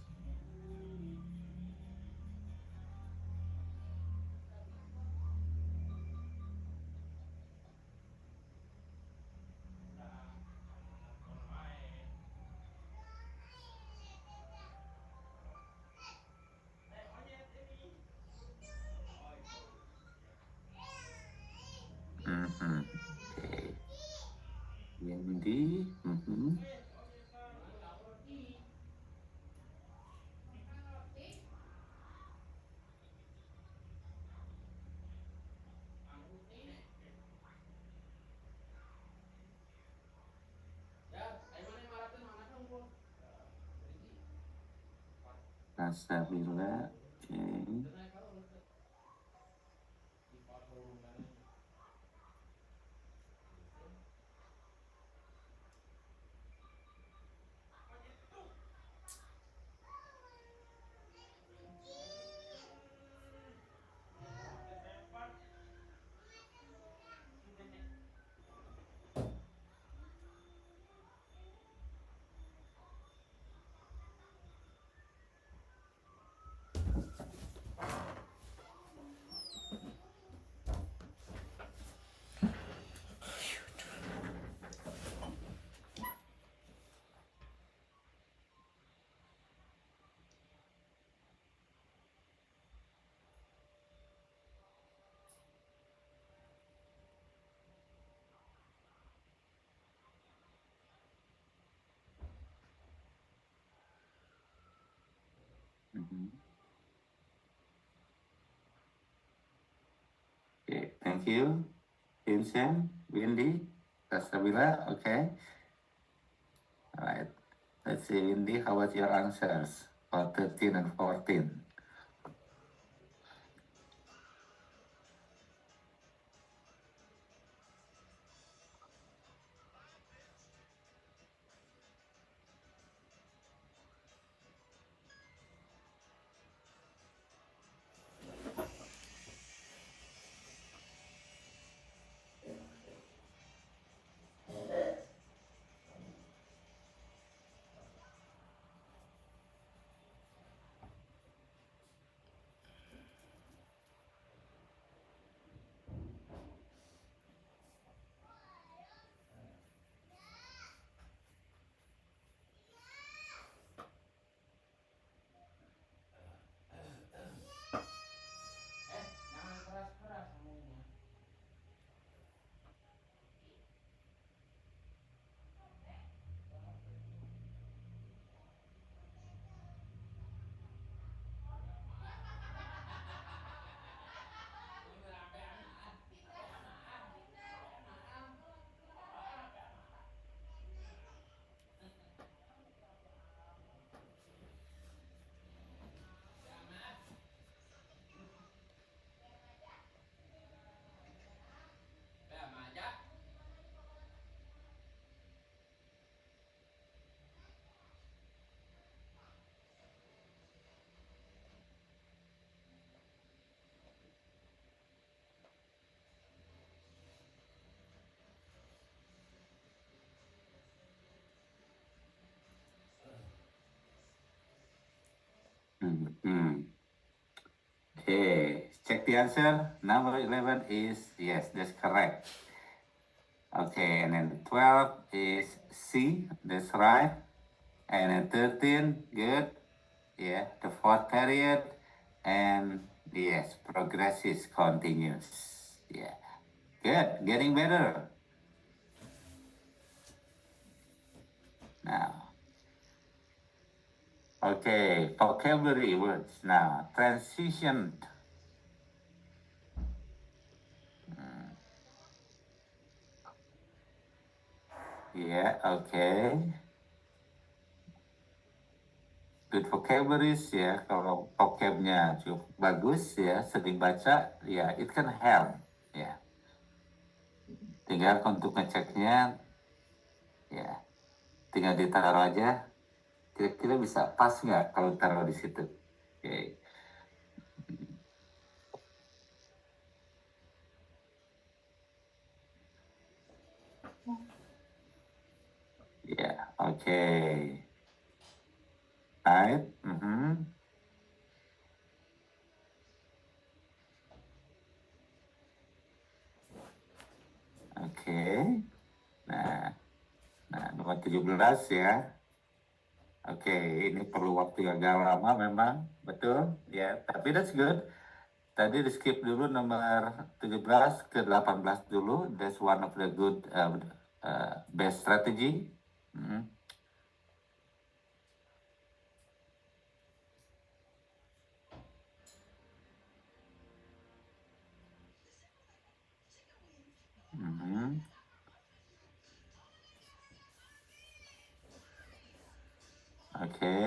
Salsabila. Okay. Mhm. Okay, thank you. Vincent, Windy, Salsabila. Okay. All right. Let's see, Windy, how about your answers for 13 and 14? Jangan keras-keras ngomongnya. Mhm. Okay, check the answer. Number 11 is, yes, that's correct. Okay, and then 12 is C, that's right. And then 13, good. Yeah, the fourth period. And yes, progress is continuous. Yeah, good, getting better. Now, okay, vocabulary words now. Transitioned. Yeah, okay. Good vocabularies ya, kalau vocabnya cukup bagus ya, sering baca ya, it can help ya. Tinggal untuk ngeceknya ya, tinggal ditaruh aja. Kira-kira bisa pas nggak kalau taruh di situ? Oke. Ya, oke. Right. Mhm. Oke. Nah, nomor 17 ya. Oke, ini perlu waktu yang agak lama memang, betul ya. Tapi that's good. Tadi di skip dulu nomor 17 ke 18 dulu. That's one of the good best strategy. Mhm. Mhm. Oke.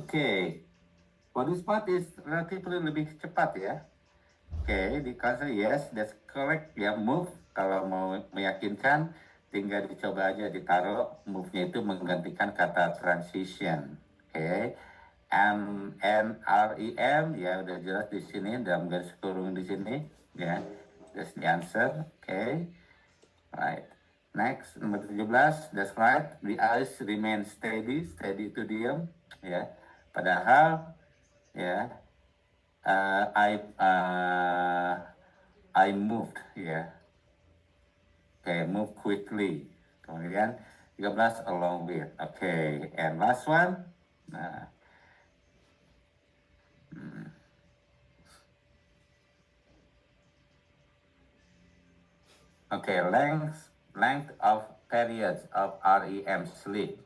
Okay. For this part is relatively lebih cepat ya. Okay, di answer yes, that's correct. Ya, move kalau mau meyakinkan tinggal dicoba aja ditaruh move-nya itu menggantikan kata transition. Okay. NREM ya udah jelas di sini dalam garis kurung di sini ya. That's the answer. Okay. Right. Next, nomor 17, that's right. The eyes remain steady. Steady itu diam ya. Padahal ya uh, I uh, I moved ya. Okay, move quickly. Kemudian 13 along with. Okay, and last one. Nah, okay, length of periods of REM sleep.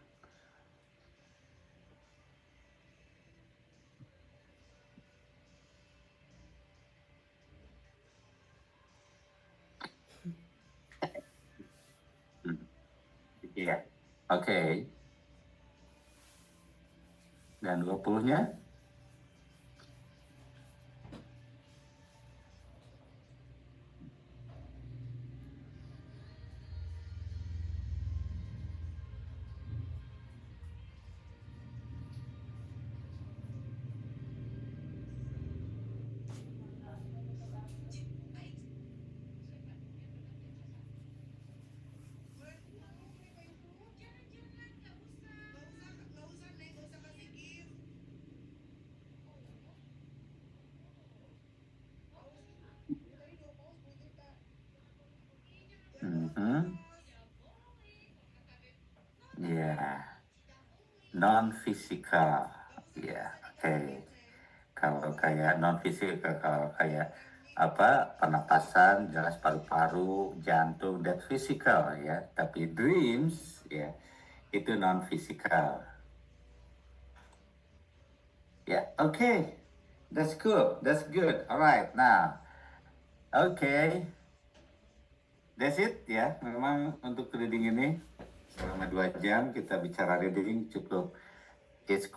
Iya. Oke. Dan 20-nya? Ya, non-physical. Ya, oke. Kalau kayak non-physical, kalau kayak apa pernapasan, jelas paru-paru, jantung, that physical ya. Tapi dreams ya itu non-physical. Ya, oke. That's cool. That's good. Alright. Now, okay. That's it ya. Memang untuk reading ini selama 2 jam kita bicara reading cukup. It's